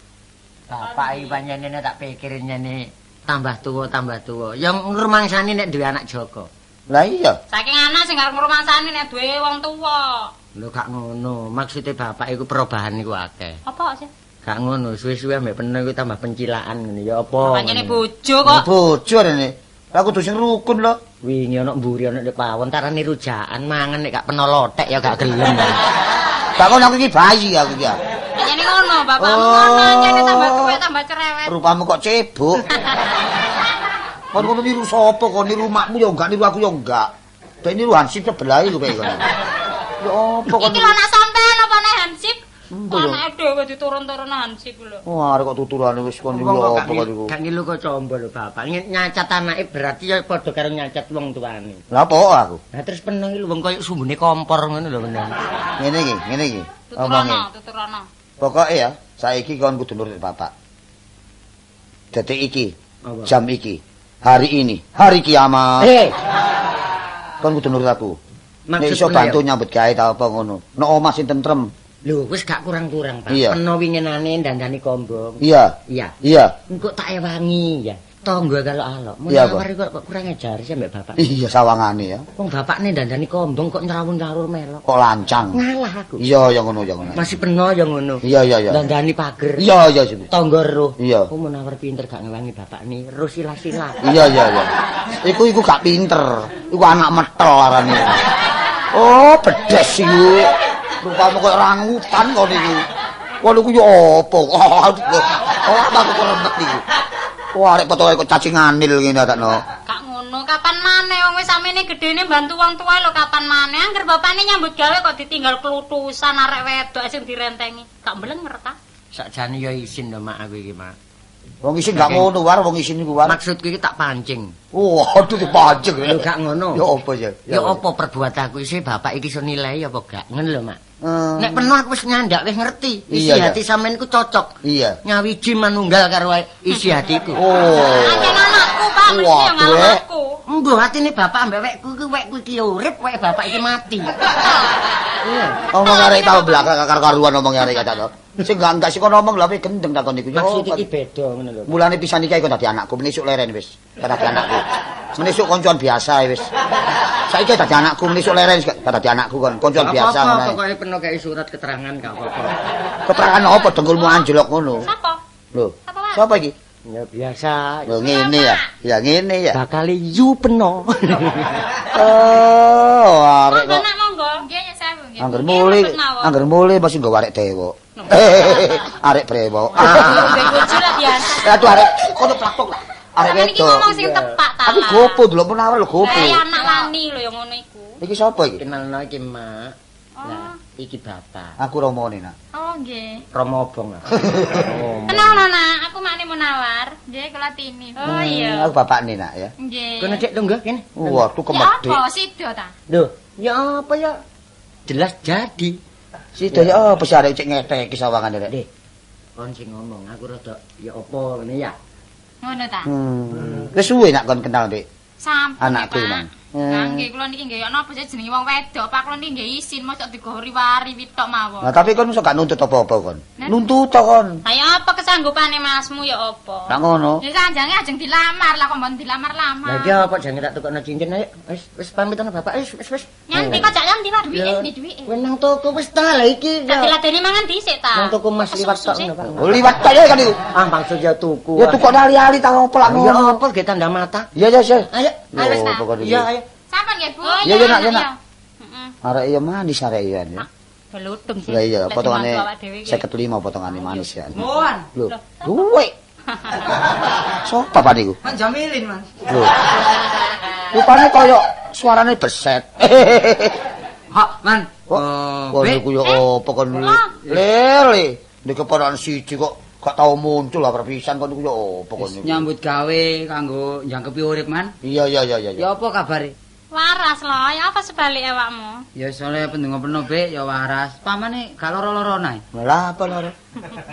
Bapak iki panjenengane tak pikirin nyene tambah tuwa. Yang ngrumangsani nek duwe anak Joko. Lah iya. Saking anak sing arep ngrumangsani nek duwe wong tuwa. Lho gak ngono. Maksude bapak iku perubahan iku akeh. Apa sih? Gak ngono, suwe-suwe ambek peno iku tambah pencilaan ngene ya apa. Pancene bojo kok. Bojo rene. Lah kudu sing rukun lho. Wingi ana mburi ana nek pawon tarane rujakan mangan nek gak peno lotek ya gak gelem. Gak ngono aku iki bayi aku iki. Pancene ngono, bapakmu ngono, pancene tambah tuwek tambah cerewet. Rupamu kok cebok. Kon ngono niru sapa kon niru makmu ya enggak niru aku ya enggak. Ben niru Hansip sebelah iku kowe kon. Ya apa kon. Iki lho anak sampean apa nek Hansip? Mbok yo. Anake dhewe diturun-turun Hansip lho. Wah, arek kok tuturane wis kon niru Wong apa kon niku. gak ngilu kok combo lho bapak. Nyacat anake berarti ya padha karo nyacat wong tuane. Lah apa aku? Nah terus peneng iki lho wong koyo sumbune kompor ngono lho bener. Ngene iki. Omongi. Tuturana. Pokoke ya, saiki kon kudu nurut bapak. Detik iki, Apa? jam iki, hari ini, hari kiamat. Kon kudu nurut aku. Nek iso bantu nyambut gawe ta apa ngono. Nek omah sing tentrem. Lho wis gak kurang-kurang Pak. Iya. Peno winginane dandani kombong. Iya. Iya. Engko tak ewangi ya. Tonggo kalau alok. Iya, Munawar kok kurang ajar sih mbak bapak. Iya sawangane ya. Wong bapakne dandani kombong kok nyrawun-nyrawur melok. Kok lancang. Ngalah aku. Iya, ya ngono. Masih peno ya ngono. Iya. Dandani pager. Iya. Tonggo roh. Iya. Ku Munawar pinter gak ngewangi bapakne. Roh sila-sila. Iya. Iku gak pinter. Iku anak metel arane. Oh, bedes iki. Rupamu kok rangutan kok niku. Wah niku yo apa? Oh, aku kok remet iki. Wah, arek potoke kok cacing anil ngene takno. Kak ngono, kapan maneh wong wis samene gedene bantu wong tuwa lho kapan maneh. Angger bapane nyambut gawe kok ditinggal klutusan arek wedok sing direntengi. Gak mblenger ta? Sakjane ya isin lho mak aku iki, Mak. Wong isin gak ngono war, wong isin iku war. Maksudku iki tak pancing. Waduh dipancing. Lho gak ngono. Ya apa ya? Ya apa perbuatanku iki bapak iki iso nilai apa gak? Ngono lho, Mak. Hmm. Nek penuh aku wis nyandak wis ngerti. Isi Iya, hati sampean ku cocok. Iya. Nyawiji manunggal karo isi hatiku. Oh. Ancen anakku, Pak, mesti yo Waduh, ngalih eh. aku. Mbuh atine bapak ambek wekku iki wekku iki urip, wek bapak iki mati. Iya. Ngomong arek tau belakang karo-karuan ngomong arek kata to. Sing enggak sik ngomong lha gendeng takon niku. Maksud iki beda ngono lho. Mulane pisan iki kok dadi anakku, menisuk leren wis. Dadi anakku. Menisuk koncoan biasa wis. Saiki dadi anakku, menisuk leren dadi anakku kon koncoan biasa ngono. ngono. Pokoke penuh kei surat keterangan gak apa-apa. Keterangan apa dengkulmu anjlok ngono? Sapa? Lho, Sapa, Pak? sapa iki? Ya biasa. Lho ngene ya. Ya ngene ya. Bakal yu peno. Oh, arek Monggo kok nak monggo. Nggih ya sewu nggih. angger mulai masih nggo arek dewo. Arek brewo. Nggih bojo lah biasa. Aduh arek kono plakok lah. Arek Sampeyan iki wedok. ngomong sing tepak ta. Aku gopo delok menawar lho gopo. Kayak anak lani lho yang ngono iku. Iki sapa iki? Kenalno iki, Mak. Oh. Nah, iki bapak. Aku romone nak. Oh nggih. Romo obong lah. Kenal Nona, aku makne Munawar. Nggih, kula Tini. Oh iya. Aku bapakne nak ya. Nggih. Kono Dik tunggu kene. Waduh Ya kemedhe. apa sida ta? Lho, ya apa ya? Jelas jadi. Sida ya apa sih arek cek ngetek sawangan arek. Dik. Kon sing ngomong, aku rada ya apa ngene ya. Ngono ta? Wis suwe nak kon kenal Dik. Sampun. Anakku, Pak. Mang. Nah, nggih kula niki nggih ana apa sih jenenge wong wedok, Pak. Kula niki nggih isin mosok digori wari witok mawon. Nah tapi kon iso gak nuntut apa-apa kon. Nah. Nuntut to kon. Ayo apa kesanggupane Masmu ya apa? Nak ngono. Ya sanjange ajeng dilamar lah kok mbon dilamar-lamar. Lah iki apa jange tak tukokno cincin ayo. Wis pamit ana bapak wis. Nyanti kok jak nyanti lah duwike, ndi duwike. Kowe nang toko wis ta lah iki. Tak diladeni mangan dhisik ta. Nang toko Mas liwat tok ngono, Pak. Oh, liwat ta ya kan iku. Ah, maksud ya tuku. Ya tukok ali-ali ta opo lak Ya ngono. apa ge tanda mata. Ya ya ya. Ayo, Yo, ayo. pokoknya Iya, gitu. ayo. Sampun nggih, Bu. Ya, ya, nak, ya, nak. Heeh. Arek iya manis arek iya ya. Beludung sih. Lah iya Lek potongane dimantu awak dhewe iki. 55 potongane manis ya. Mohon. Lho, duwe. Sopo Pak niku? Man Jamilin, Man. Lho. Rupane koyo suarane beset. Hak, Man. Wah, niku yo opo kon lele. Nek keponakan siji kok gak tau muncul lah perpisan kon niku yo opo kon niku. Nyambut gawe kanggo njangkepi urip, Man. Iya iya iya iya. Ya apa kabare? Waras loh, ya apa sebalik awakmu? Ya soalnya pendungo-pendungo be ya waras. Pamane gak loro-loro nae. Lah apa lho?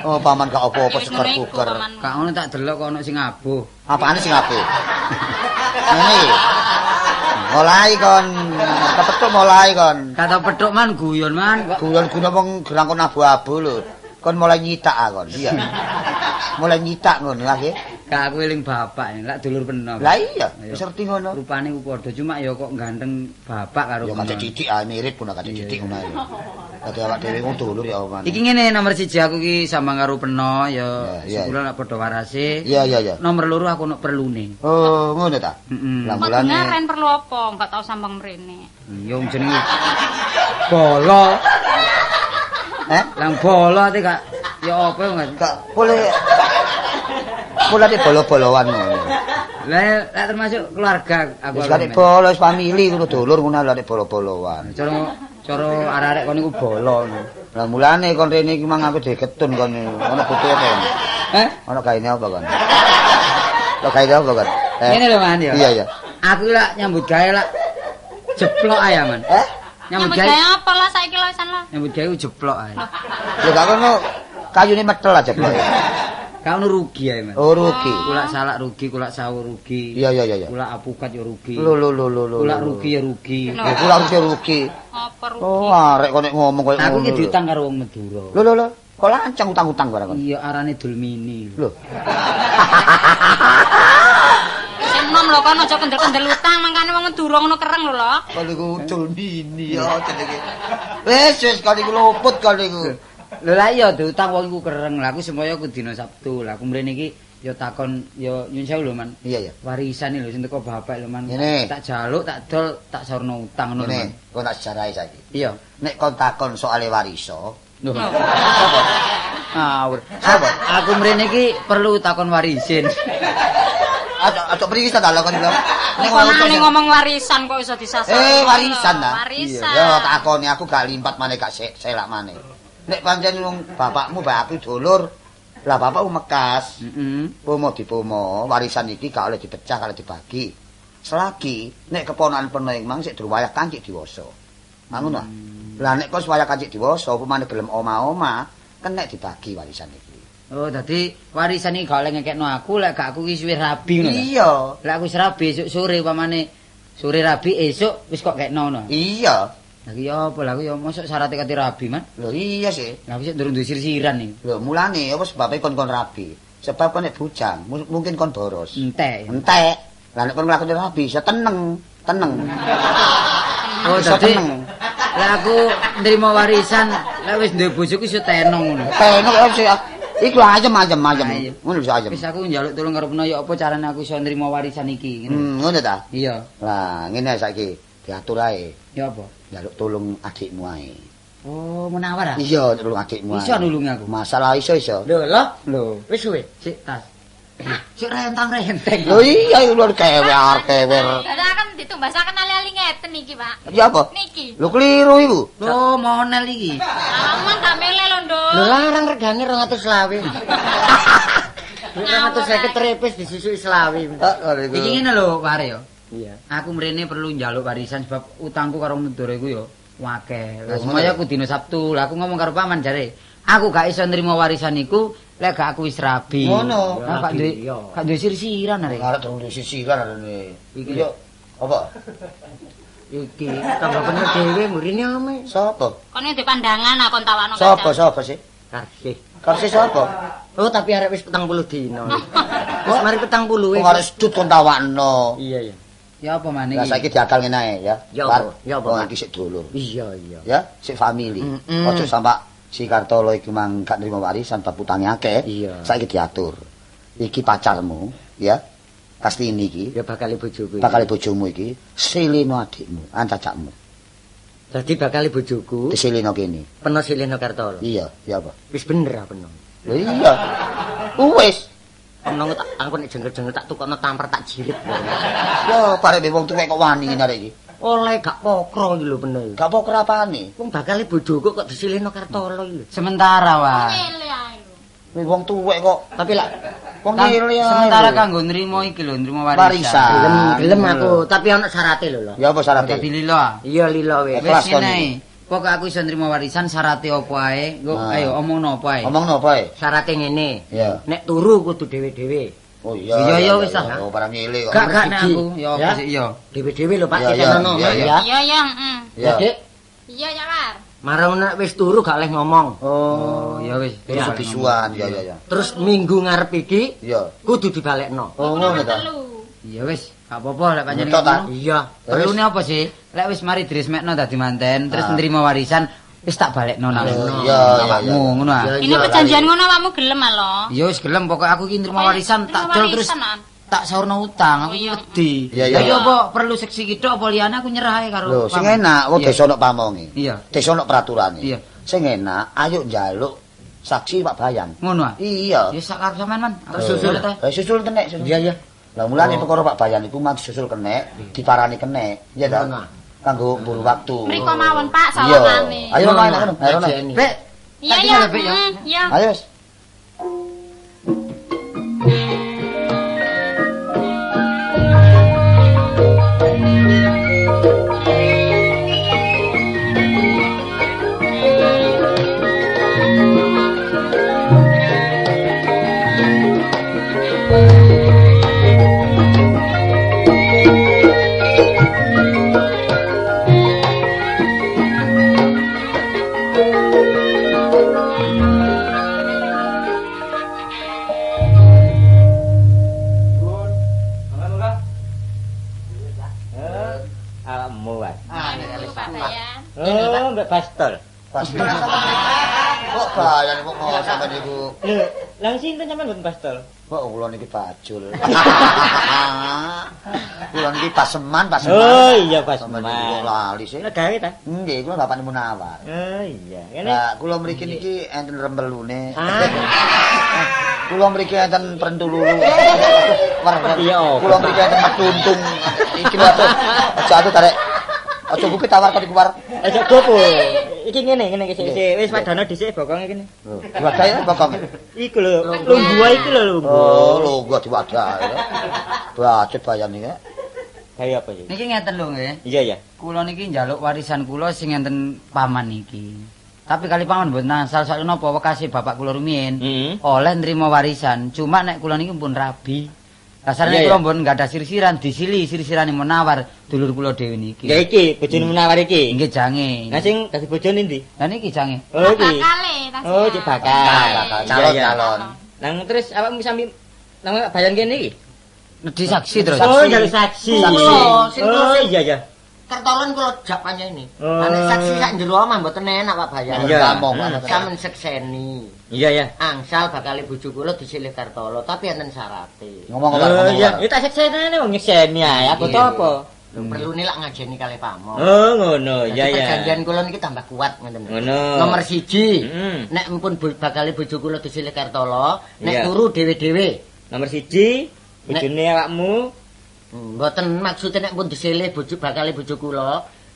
Oh, paman gak apa-apa seker kuker. Gak ngono tak delok kok ono sing abuh. Apaan sing apik? Ngene. Mulai kon, kepethuk mulai kon. Kata pedhok Man guyon, Man. Guyon guna wong gerang kon abu-abu lho. Kon mulai nyitak kon, iya. Mulai nyitak ngono nggih. Gak aku eling bapak, lak dulur peno. Lah iya, wis ngerti ngono. Rupane ku padha cuma ya kok ganteng bapak karo Ya kate titik ah mirip pun kate titik ngono ae. Dadi awak dhewe ngono dulur ya oman. Iki ngene nomor 1 aku ki sambang karo peno ya Iya, iya. sepuluh lak padha warase. Iya iya iya. Nomor 2 aku ono perlune. Oh, ngono ta? Heeh. Lah Kok mulane ngaren perlu apa? Enggak tahu sambang mrene. Iya wong jenenge bolo. Lang bolo ate gak ya apa enggak. gak boleh di bolo-boloan ngono. Lah termasuk keluarga aku. Wis kate bolo wis famili ngono dulur ngono lha nek bolo-boloan. Cara arek-arek kon niku bolo ngono. Lah mulane kon rene iki mang aku diketun kon ono butuhe kon. Ono gaene apa kon? Ono gaene apa kon? Ngene lho Man ya. Iya iya. Aku lak nyambut gawe lak jeplok ae Man. Nyambut gawe apa lah saiki loisan lah. Nyambut gawe jeplok ae. Lho gak ono kayune metel aja kok. Gak ono rugi ae Man. Oh rugi. Kulak salak rugi, kulak sawo rugi. Iya iya iya. Kulak apukat ya rugi. Lho. Kulak rugi ya rugi. Ya kula rugi. Apa rugi? Oh arek kok nek ngomong koyo Aku ngono. iki diutang karo wong Madura. Lho. Kok lancang utang-utang barang kon. Iya arane Dulmini. Lho. Sing nom lho kon aja kendel-kendel utang mangkane wong Madura ngono kereng lho lho. Kok niku Dulmini ya jenenge. Wis kali niku luput kali niku. Lho lah iya diutang wong iku kereng. Lah aku semaya aku dina Sabtu. Lah aku mrene iki ya takon ya nyun sewu lho Man. Iya ya. Warisan lho sing teko bapak lho Man. Ngene. Tak jaluk, tak dol, tak sorno utang ngono Man. Ngene, kok tak sejarahi saiki. Iya. Nek kon takon soal wariso, Lho. Ngawur. Sapa? Aku mrene iki perlu takon warisin. Aja mriki ta dalem kok. Ning ngomong warisan kok iso disasar. Warisan ta. Warisan. Ya takoni aku gak limpat maneh gak selak maneh. Nek pancen wong bapakmu bapakku dulur, lah bapakku mekas. Pomo dipomo, warisan iki gak oleh dipecah, gak oleh dibagi. Selagi nek keponakan penuh mang sik durung wayah kancik diwasa. Ngono. Lah nek kok wayah kancik diwasa, upamane gelem oma-oma, kenek dibagi warisan iki. Oh, dadi warisan iki gak oleh ngekekno aku, lek gak aku iki suwe rabi ngono. Iya. Lek aku wis rabi esuk sore upamane sore rabi esuk wis kok kekno ngono. Iya. Lah iki apa lah aku ya mosok syarat kate rabi, Man. Lho iya sih. Lah wis durung duwe sir-siran iki. Lho mulane apa sebabe kon rabi. Sebab kon nek bujang mungkin kon boros. Entek. Entek. Lah nek kon nglakoni rabi iso teneng. Oh, iso dadi teneng. lek aku nrimo warisan, lek wis duwe bojoku iso tenong ngono. Teneng kok sih. Iku ayem. Ngono bisa ayem. Wis aku njaluk tulung karo peno ya apa carane aku iso nrimo warisan iki. Ngono ta? Iya. Lah, ngene saiki diatur ae. Ya apa? Njaluk tulung adikmu ae. Oh, menawar ah? Iya, tulung adikmu ae. Iso nulungi aku. Masalah iso. Lho, wis suwe. Sik tas. Sik rentang-renteng. Lho iya iku lho kewer. Lah kan ditumbasaken ali-ali ngeten iki, Pak. Ya apa? Niki. Lho kliru iku. Lho, monel iki. Aman gak mele lho, Nduk. Lho larang regane 220. 250 trepes disusuki selawi. Iki ngene lho, Pak Aryo. Iya. Aku mrene perlu njaluk warisan sebab utangku karo Ndoro iku ya akeh. Lah semaya aku dina Sabtu. Lah aku ngomong karo paman jare, aku gak iso nrimo warisan iku lek gak aku wis rabi. Ngono. Lah gak duwe sir-siran arek. Arek durung disisiran arene. Iki yo apa? Iki tambah bener dhewe murine ame. Sapa? Kone di pandangan aku tawakno Sapa sih? Karsih. Karsi sapa? Oh, tapi arek wis 40 dino. Wis mari 40 Wong arek sedut kon tawakno. Iya. Ya apa maneh Lah iki? saiki diakal ngene ae ya. Ya apa? Ya apa? Wong iki sik dulur. Iya. Ya, sik family. Ojo sampai si Kartolo iki mang gak nrimo warisan bab utange akeh. Iya. Saiki diatur. Iki pacarmu, ya. Kastini iki. Ya bakal bojoku. Bakal bojomu iki silino adikmu, ancacakmu. Dadi bakal bojoku. Disilino kene. Peno Sileno Kartolo. Iya, ya apa? Wis bener ah peno. Lho iya. Wis. Peno tak aku nek jengkel-jengkel tak tukokno tamper tak jirit. Ya, parek wong tuwek kok wani ngene arek iki. Oleh gak pokro iki lho peno. Gak apa kerapane. Wong bakal bojoku kok disileno Kartolo iki lho. Sementara wae. Ngele ae lho. Wong tuwek kok. Tapi lak Wong ngene ae. Sementara kanggo nrimo iki lho, nrimo warisan. gelem aku, tapi ana syarate lho. Ya apa syaratnya? Dadi lilo ah. Iya lilo wis. Wis Kelas kon ngene. Pokoke aku iso nrimo warisan syaratnya apa ae. Engko ayo omongno apa ae. Omongno apa ae? Syarate ngene. Iya. Nek turu kudu dhewe-dhewe. Oh iya. Iya wis lah. Oh, barang nyile kok. Gak nek siji. aku ya apa sih iya. Dhewe-dhewe lho Pak Iya, ditenono iya, ya. Iya, ya, heeh. Ya. Dik, Iya, ya, War. marang nek wis turu gak oleh ngomong. Oh, ya wis. Terus bisuan, ya. Terus minggu ngarep iki Iya. kudu dibalekno. Oh, ngono ta. Iya wis, gak apa-apa lek pancen Entuk, ta? ngono. Iya. Perlune apa sih? Lek wis mari diresmekno dadi manten, terus nrimo warisan, wis tak balekno nang. Iya. Awakmu ngono ah. Ini perjanjian ngono awakmu gelem ah lho. Ya wis gelem pokoke aku iki nrimo warisan tak dol terus tak saurno utang, aku wedi. Iya. Ya apa perlu seksi kitok apa liyane aku nyerah ae karo. Lho, sing enak wong Iya. desa ono pamonge. Iya. Desa ono peraturannya. Iya. Sing enak ayo njaluk saksi Pak Bayan. Ngono ah. Iya. Ya sak karep sampean man. Aku Susul. susul ta. Susul kenek. Susul. Iya. Lah mulane perkara Pak Bayan iku mang susul kenek, diparani kenek. Iya ta? Ngono. Kanggo buru waktu. Mriko mawon Pak Iya. sawangane. Ayo main ngono. Ayo main. Jeni. Bek. Iya, Tak ya. tinggal, Bek, ya. Iya. Ayo. wis. Awakmu wae. Pak Bayan. Oh, mbek pastol. Pasti. Kok Bayan kok mau sampean niku? Lho, langsung sinten sampean mboten pastol? Kok kula niki bajul. Kula iki Paseman. Oh iya Paseman. Lali sih. Nek gawe ta? Nggih, kula bapakne Munawar. Oh iya. Ngene. Lah kula mriki niki enten rembelune. Kula mriki enten prentululu. Iya. Kula mriki enten matuntung. Iki lho aja atuh tarik. Aja bukit tawar kok dikuwar. Aja gopo. Iki ngene sik wis padana dhisik bokonge kene. Diwadahi bokong. Iku lho, lungguh iki lho lungguh. Oh, lungguh diwadahi. Bacet bayan iki. Kaya apa iki? Niki ngeten lho nggih. Iya ya. Kula niki njaluk warisan kula sing enten paman niki. Tapi kali paman mboten asal sak napa wekase bapak kula rumiyin. Oleh nrimo warisan, cuma nek kula niki pun rabi. Kasarane kula mboten enggak ada sirsiran, disili sirsirane Munawar dulur kula dhewe niki. Ya iki bojone Munawar iki. Nggih jange. Lah sing dadi bojone ndi? Lah niki jange. Oh iki. Oh, di bakal. Calon. Nang terus awakmu sampe nang bayan kene iki? Nedhi saksi terus. Oh, jaluk saksi. Oh, iya ya. Kertolan kula jak panjeni. Oh. Nek saksi sak njero omah mboten enak Pak Bayan. Iya. Sampeyan sekseni. Iya ya. Angsal bakal bojo kula disilih Kartolo, tapi enten syarate. Ngomong Oh iya, ya tak sekseni wong nyekseni ae. Aku to apa? Perlu nih lak ngajeni kali pamong. Oh, ngono. Iya ya. Perjanjian kula niki tambah kuat ngoten. Ngono. Nomor 1, nek mumpun bakal bojo kula disilih Kartolo, nek turu dhewe-dhewe. Nomor 1, bojone awakmu. Mboten maksudnya nek pun disilih bakal bojo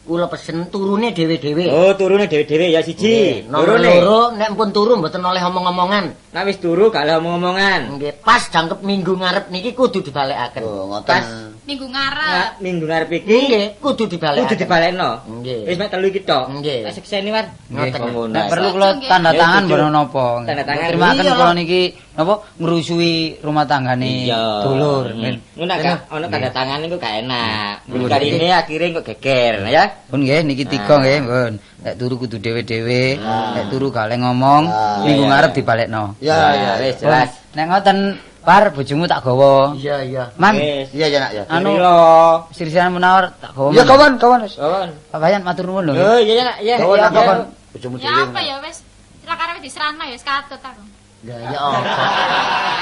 kula pesen turune dhewe-dhewe. Oh, turune dhewe-dhewe ya siji. Nomor loro nek pun turu mboten oleh omong-omongan. Nek wis turu gak oleh omong-omongan. Nggih, pas jangkep minggu ngarep niki kudu dibalekaken. Oh, ngoten. Pas Minggu ngarep. Nah, minggu ngarep iki nggih kudu dibalekaken. kudu dibalekno. Nggih. Wis mek 3 iki tok. Nggih. Tak sekseni war. Ngoten. Ngono. Nek perlu kula tanda tangan mboten napa. Tanda tangan. Terima kasih Iya, kula lho. niki napa ngrusui rumah tanggane dulur. Ngono gak ono tanda tangan iku gak enak. Karine akhire kok geger ya. Pun nggih niki 3 nggih, pun. Nek turu kudu dhewe-dhewe, nek turu gak oleh ngomong, minggu ngarep dibalekno. Ya, wis jelas. Nek ngoten Par bojomu tak gawa. Iya, iya. Man, Wis. Iya ya nak ya. anu Anu sirisian Munawar tak gawa. Ya kawan wis. kawan. Pak Bayan matur nuwun lho. Oh iya nak ya. Kawan iya, kawan. iya. Bojomu Ya dhewe. apa ya wis. Celakane wis diserahno ya wis katut aku. Ya ya apa?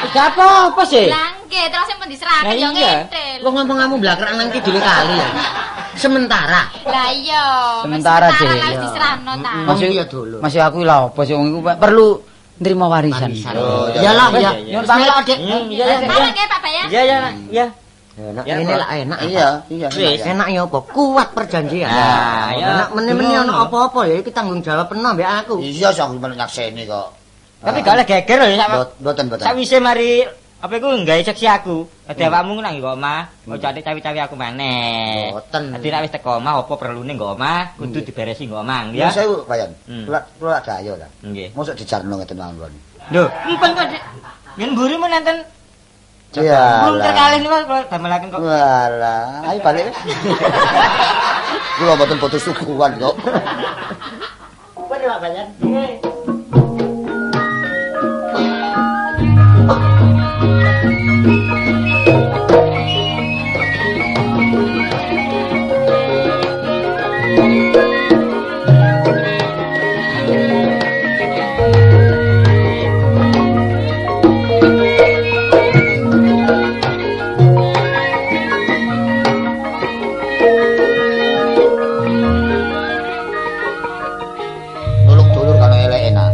Iki apa sih? Lah nggih, terus sing pun diserahke Nah, ya iya. ngetel. Wong ngomong-ngomong blakrak nang kidul kali ya. Sementara. Lah iya. Sementara, Dek. lah wis diserahno ta. Masih iya dulu. Masih aku lho apa sih wong iku perlu nerima warisan. Oh, Ya lah ya. Iya, iya. Bismillah, Dek. Iya ya. Salah nggih Pak Bayan. Iya ya nak. Iya. Enak Ya, ini Pak. lah enak. Iya, iya. Wis. Enak ya apa? Kuat perjanjian. Nah, ya. Enak meni-meni Ngono. ono apa-apa ya iki tanggung jawab penuh mbek aku. Iya sampe nyakseni kok. Tapi gak oleh geger lho ya. Mboten. Sawise mari apa iku nggawe seksi aku. Dadi awakmu nang nggo omah, ojo ate cawi-cawi aku maneh. Mboten. Dadi nek wis teko omah apa perlune nggo omah, kudu diberesi nggo omah Ya ya. saya Bayan. Hmm. Kula gayo lah. Nggih. Mosok dijarno ngeten mawon. Lho, empun kok Dik. Yen mburi men enten Iya. belum terkalih niku kula damelaken kok. Walah, ayo balik. Kula mboten putus sukuan kok. Bener Pak Bayan. Nulung dulur kan elek enak.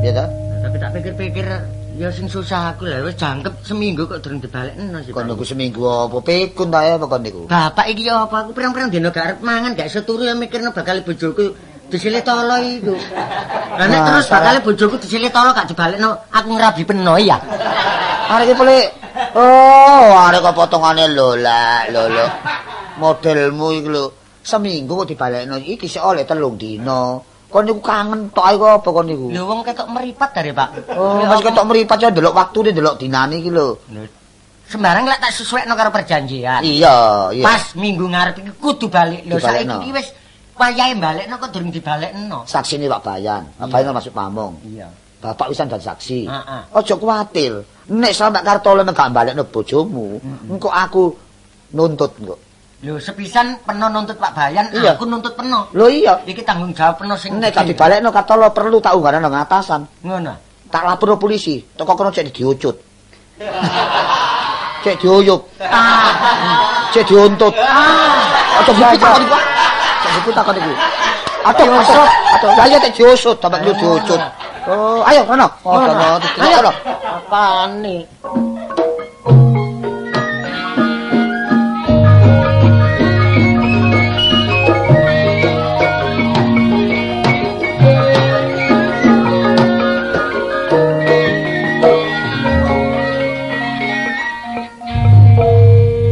Iya ta? Tapi tak pikir-pikir ya sing susah aku lah wis jangkep seminggu kok durung dibalekno sih. Kon Pak. niku seminggu apa pikun ta ya apa kon niku? Bapak iki ya apa aku pirang-pirang dina gak arep mangan gak iso turu ya mikirno bakal bojoku disilih tolo iku. Lah nek terus bakal bojoku disilih tolo gak dibalekno aku ngrabi peno ya. Arek iki pelik. Oh, arek kok potongane lho lah, lho. Modelmu iki lho. Seminggu kok dibalekno iki sik oleh 3 dina. Kon niku kangen tok ae kok apa kon niku? Lho wong ketok meripat dari Pak. Oh, masih ketok meripat ya ndelok waktune ndelok dinane iki lho. Sembarang lek tak sesuaikno karo perjanjian. Iya, iya. Pas minggu ngarep iki kudu balik. Lho saiki Dibalekno. iki wis wayahe balekno kok durung dibalekno. Saksine Pak Bayan. Pak Bayan masuk pamong. Iya. Bapak wisan dadi saksi. Heeh. Aja kuwatir. Nek sampe Kartolo gak balekno bojomu, engko aku nuntut engko. Lho sepisan peno nuntut Pak Bayan, Iya. aku nuntut peno. Lho iya. Iki tanggung jawab peno sing Nek gak dibalekno Kartolo perlu tak unggaran nang atasan. ngono. Tak lapor polisi, teko kono cek diucut. Cek diuyuk. Cek diontut. Aja buku takon iku. Cek buku takon iku. Aduh. Lah ya tek diusut, tambah lu diusut. Oh, ayo kono. Oh, kono, kono. Apane?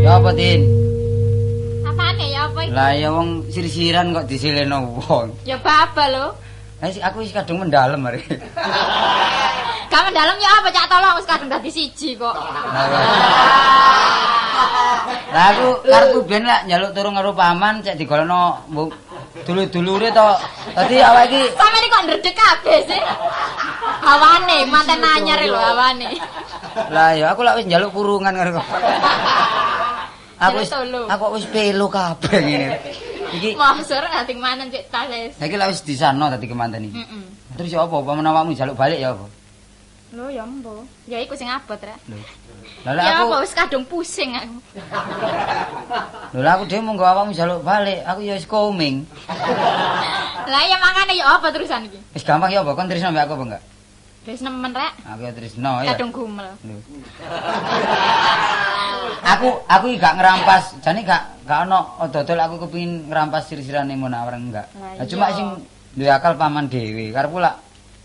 Ya apa, Tin? Apane ya apa iki? Lah ya wong sir-siran kok disileno wong. Ya baba lho. Aku wis kadung mendalem hari. Kamu dalam ya apa cak tolong wis kadung dadi siji kok. Lah aku karepku ben lak njaluk turu karo paman cek digolno dulu-dulure to. Dadi awake iki Sampe kok ndredeg kabeh sih. Hawane manten anyar lho hawane. lah ya aku lak wis njaluk kurungan karo Tolong. aku wis pelo kabeh ngene. Iki Maksur ati manen cek tales. saiki lak wis disano dadi kemanten iki. Terus ya apa menawamu njaluk balik ya apa? Lho ya mbo. Ya iku sing abot rek. Lah lek Ya aku apa wis kadung pusing aku. lho lah aku dhewe monggo awakmu njaluk balik, aku ya wis koming. Lah ya makane ya apa terusan iki? Wis gampang ya apa? Kon tresno mbek aku apa enggak? Wis nemen rek. Aku ya tresno ya. Kadung gumel. Lho. Aku iki gak ngerampas, jane gak ono dodol aku kepengin ngerampas sir-sirane Munawar enggak. Nah, cuma sing duwe akal paman dhewe. Karepku lak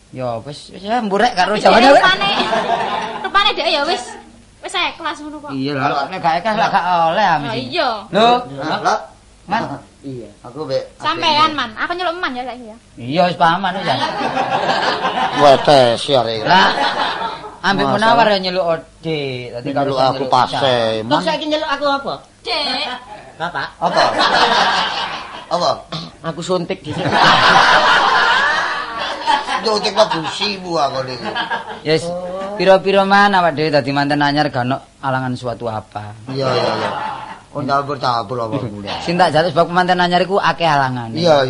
ya wis mburek karo jawane. Rupane dhek ya wis kelas ngono kok. Iya lah, nek gak ikhlas lak gak oleh Oh ami. iya. Lho, Lah, Man. iya, aku mbek Sampean man, aku nyeluk man ya saiki ya. Iya wis paman wis. wetes ya rek. Lah ambek Munawar ya nyeluk Ode, dadi Kalau aku pase, Kok saiki nyeluk aku apa? Dek. Bapak, apa? Apa? aku suntik di sini. Nyuntik busimu aku niku. Yes. Piro-piro man awak dhewe dadi manten anyar gak ono alangan suatu apa. Iya. Kok cabur apa mulai? Sing tak jatuh sebab manten anyar iku akeh alangan. Iya.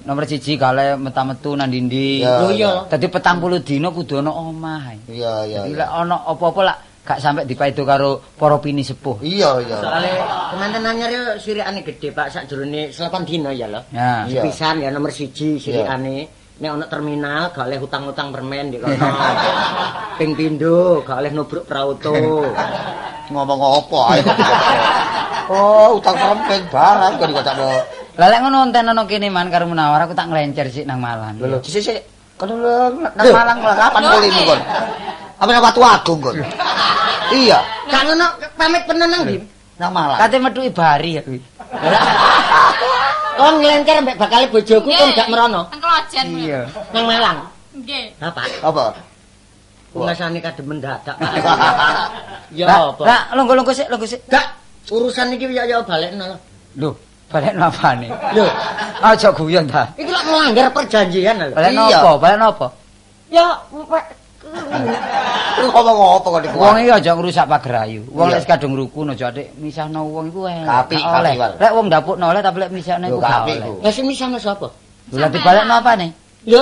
Nomor 1 kale meta-metu nang ndi-ndi. Iya, Oh iya. Dadi 40 dina kudu ana omah. Iya. Dadi lek ana apa-apa lak gak sampe dipaedo karo para pini sepuh. Iya. Soale kemanten anyar yo sirikane gede Pak sakjroning 8 dina ya lho. Ya. Iya. Pisan ya nomor 1 sirikane. Nek ana terminal gak oleh hutang-hutang permen di kono. Ping pindho gak oleh nubruk prauto. Ngomong apa ayo. Oh, utang permen barang kok dikocakno. Lah lek ngono enten ana kene man karo Munawar aku tak nglencer sik nang Malang. Lho, sik. Kono nang Malang lah kapan mulimu kon? Apa nang Watu Agung kon? Iya, Gak ngono pamit penen nang ndi? nang Malang. Kate metuki bari ya kuwi. Kon nglencer mbek bakal bojoku kon gak merono Teng Klojen. Iya. nang Malang. Nggih. Bapak, Apa? pengasane kademen dadak. Ya Lah, apa? lah longgo-longgo sik. Gak urusan iki ya balekno lho. Lho, balekno apane? Lho, Aja guyon ta. iki lak melanggar perjanjian lho. Balekno Iya. apa? Balekno apa? Ya Ngomong apa kok Wong iki aja ngrusak pagrayu. Wong Iya. lek kadung rukun aja atik misahno wong iku elek. Kapi, Gak oleh. kapi, Wal. Lek wong ndapukno oleh tapi lek misahno iku Lho, gak kapi oleh. ku. lah sing misahno sapa? Lho lah dibalekno apane? Ya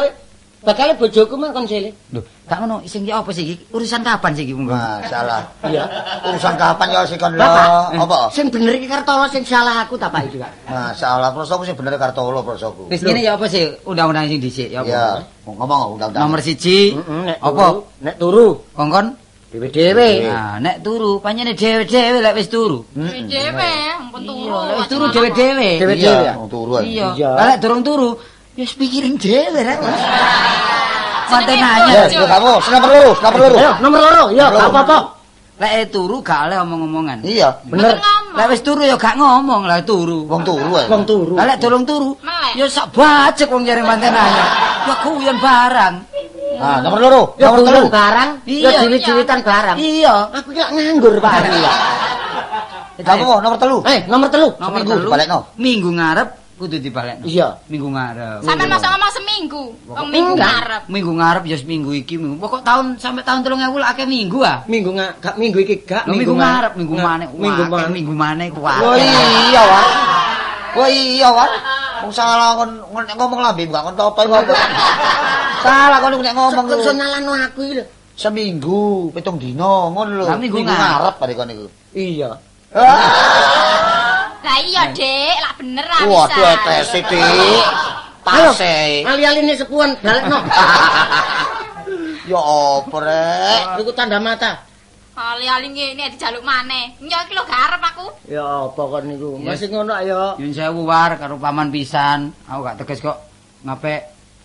bakal bojoku mah kon sele. Lho, gak ngono sing iki apa sih iki? Urusan kapan sih iki monggo? Masalah. Iya. Urusan kapan ya sik kon lho? Bapak, Apa? sing bener iki Kartolo sing salah aku ta Pak iki Pak. Masalah prosoku sing bener Kartolo prosoku. Wis ngene ya apa sih undang-undang sing dhisik ya apa? Iya, ngomong undang-undang. Nomor 1 Nek apa? Nek turu Kongkon? dhewe-dhewe. Nah, nek turu panjene dhewe-dhewe lek wis turu. Dhewe, ampun turu. Lek wis turu dhewe-dhewe. Dhewe-dhewe ya? Iya, wong turu ae. Iya. Iya. Lah lek durung turu, ya wis pikirin dhewe rek. Manten Ya, nanya. itu kamu, nomor loro. Ayo, nomor loro. Ya, gak apa-apa. Lek turu gak oleh omong-omongan. Iya, Bener. Lek wis turu ya gak ngomong lah turu. wong turu ae. Wong turu. Lah lek durung turu, Melek. ya sak bacek wong jare manten nanya. Ya guyon barang. Ah, nomor loro. Ya Nomor telu. guyon barang, ya Iya. ciwit-ciwitan barang. Iya. Aku ki lak nganggur Pak iki ya. Kamu nomor telu. Nomor telu. Nomor Seminggu 3 dibalekno. minggu ngarep kudu dibalekno. Iya. Minggu ngarep. Sampe masa ngomong seminggu. Wong minggu Enggak. ngarep. Minggu ngarep ya seminggu iki minggu. Pokok tahun sampai tahun 3000 lah akeh minggu ah. Minggu gak minggu iki gak Lho, minggu ngarep, minggu maneh. Minggu Wah, maneh. minggu maneh kuat. Oh iya, Wan. Oh iya, Wan. Wong salah kon ngomong lambe gak kon toto iku apa. Salah kon nek ngomong Kok iso lho. nyalano aku iki lho. Seminggu, 7 dina ngono lho. Lah, minggu ngarep ngarep. bare kon iku. Iya. Iya, Dik, lak bener ra bisa. Waduh, etes Dik. Pase. Ali-aline sepuan balekno. Ya apa rek? Iku tanda mata. Ali-ali ngene dijaluk maneh. Nyok iki lho garep aku. Ya apa kon niku? Masih ngono ayo. Yun sewu war karo paman pisan. Aku gak tegas kok ngape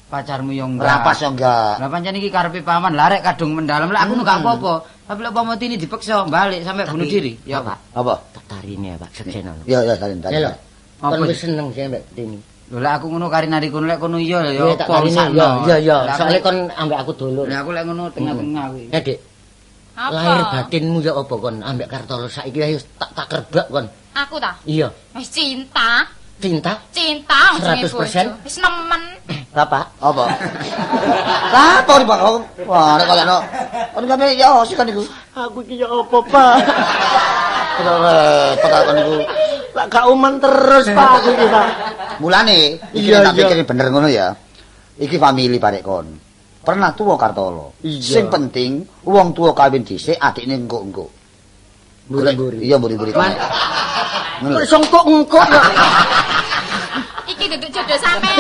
pacarmu yo enggak. Rapas yo enggak. Lah pancen iki karepe paman larek kadung mendalam lah aku gak apa-apa. Tapi lek umpama ini dipaksa balik sampai bunuh diri. Ya Pak. Apa? Tak tarine ya Pak, seksena. Ya salin tadi. Ya lho. Kon Apa? wis seneng sih mbek Tini. Lho lek aku ngono kari nari kono lek kono iya ya Tak apa tarine. sakno. Ya. Lah, Soale kon ambek aku dulur. Lah aku lek ngono tengah-tengah kuwi. Ya, Dik. Apa? Lahir batinmu ya apa kon ambek Kartolo saiki wis tak kerbak kon. Aku ta? Iya. Wis cinta. Cinta? Cinta jenenge 100%? bojo. Wis nemen. Bapak. Apa? Lah, to di Pak. Wah, nek kaleno. Kon kabeh ya sik kan iku. Aku iki ya apa, Pak? Repot kon iku. Lah gak uman terus, Pak, aku iki, Pak. Mulane iki Iya, tak iya. pikir bener ngono ya. Iki famili barek kon. Pernah tuwa Kartolo. Iya. Sing penting wong tuwa kawin dhisik, adikne engko-engko. Mburi-mburi. Iya, mburi-mburi. Ngono. Kok songkok-engkok ya? Iki duduk jodoh sampean.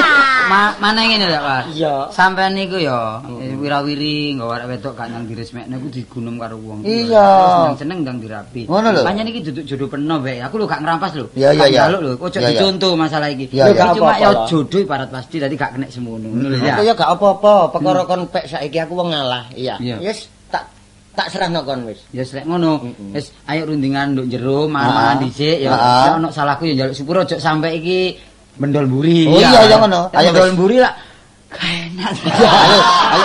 Mana ngene lho Pak. Iya. Sampean niku ya wirawiri nggawa arek wedok gak nang diresmekne ku digunung karo wong. Iya. Seneng ndang dirapi. Ngono lho. Pancen iki duduk jodoh peno bae. Aku lho gak ngerampas lho. Iya, iya, Gak iya. njaluk lho. Ojo Iya, iya. dicontoh masalah iki. Iya, Lho iya. gak cuma Apa-apa ya lah. jodoh ibarat pasti dadi gak kena semono. Ngono lho ya. Aku ya gak apa-apa, perkara kon pek saiki aku wong ngalah. Iya. Iya. Yes, tak serahno kon wis. Ya selek ngono. Wis ayo rundingan nduk jero Ah. mangan dhisik ya. Ah. Nek ono salahku ya njaluk sepuro ojo sampe iki mendol mburi. Oh iya, iya ngono. Ayo Ayo, mendol wis. mburi lah. Enak. Ayo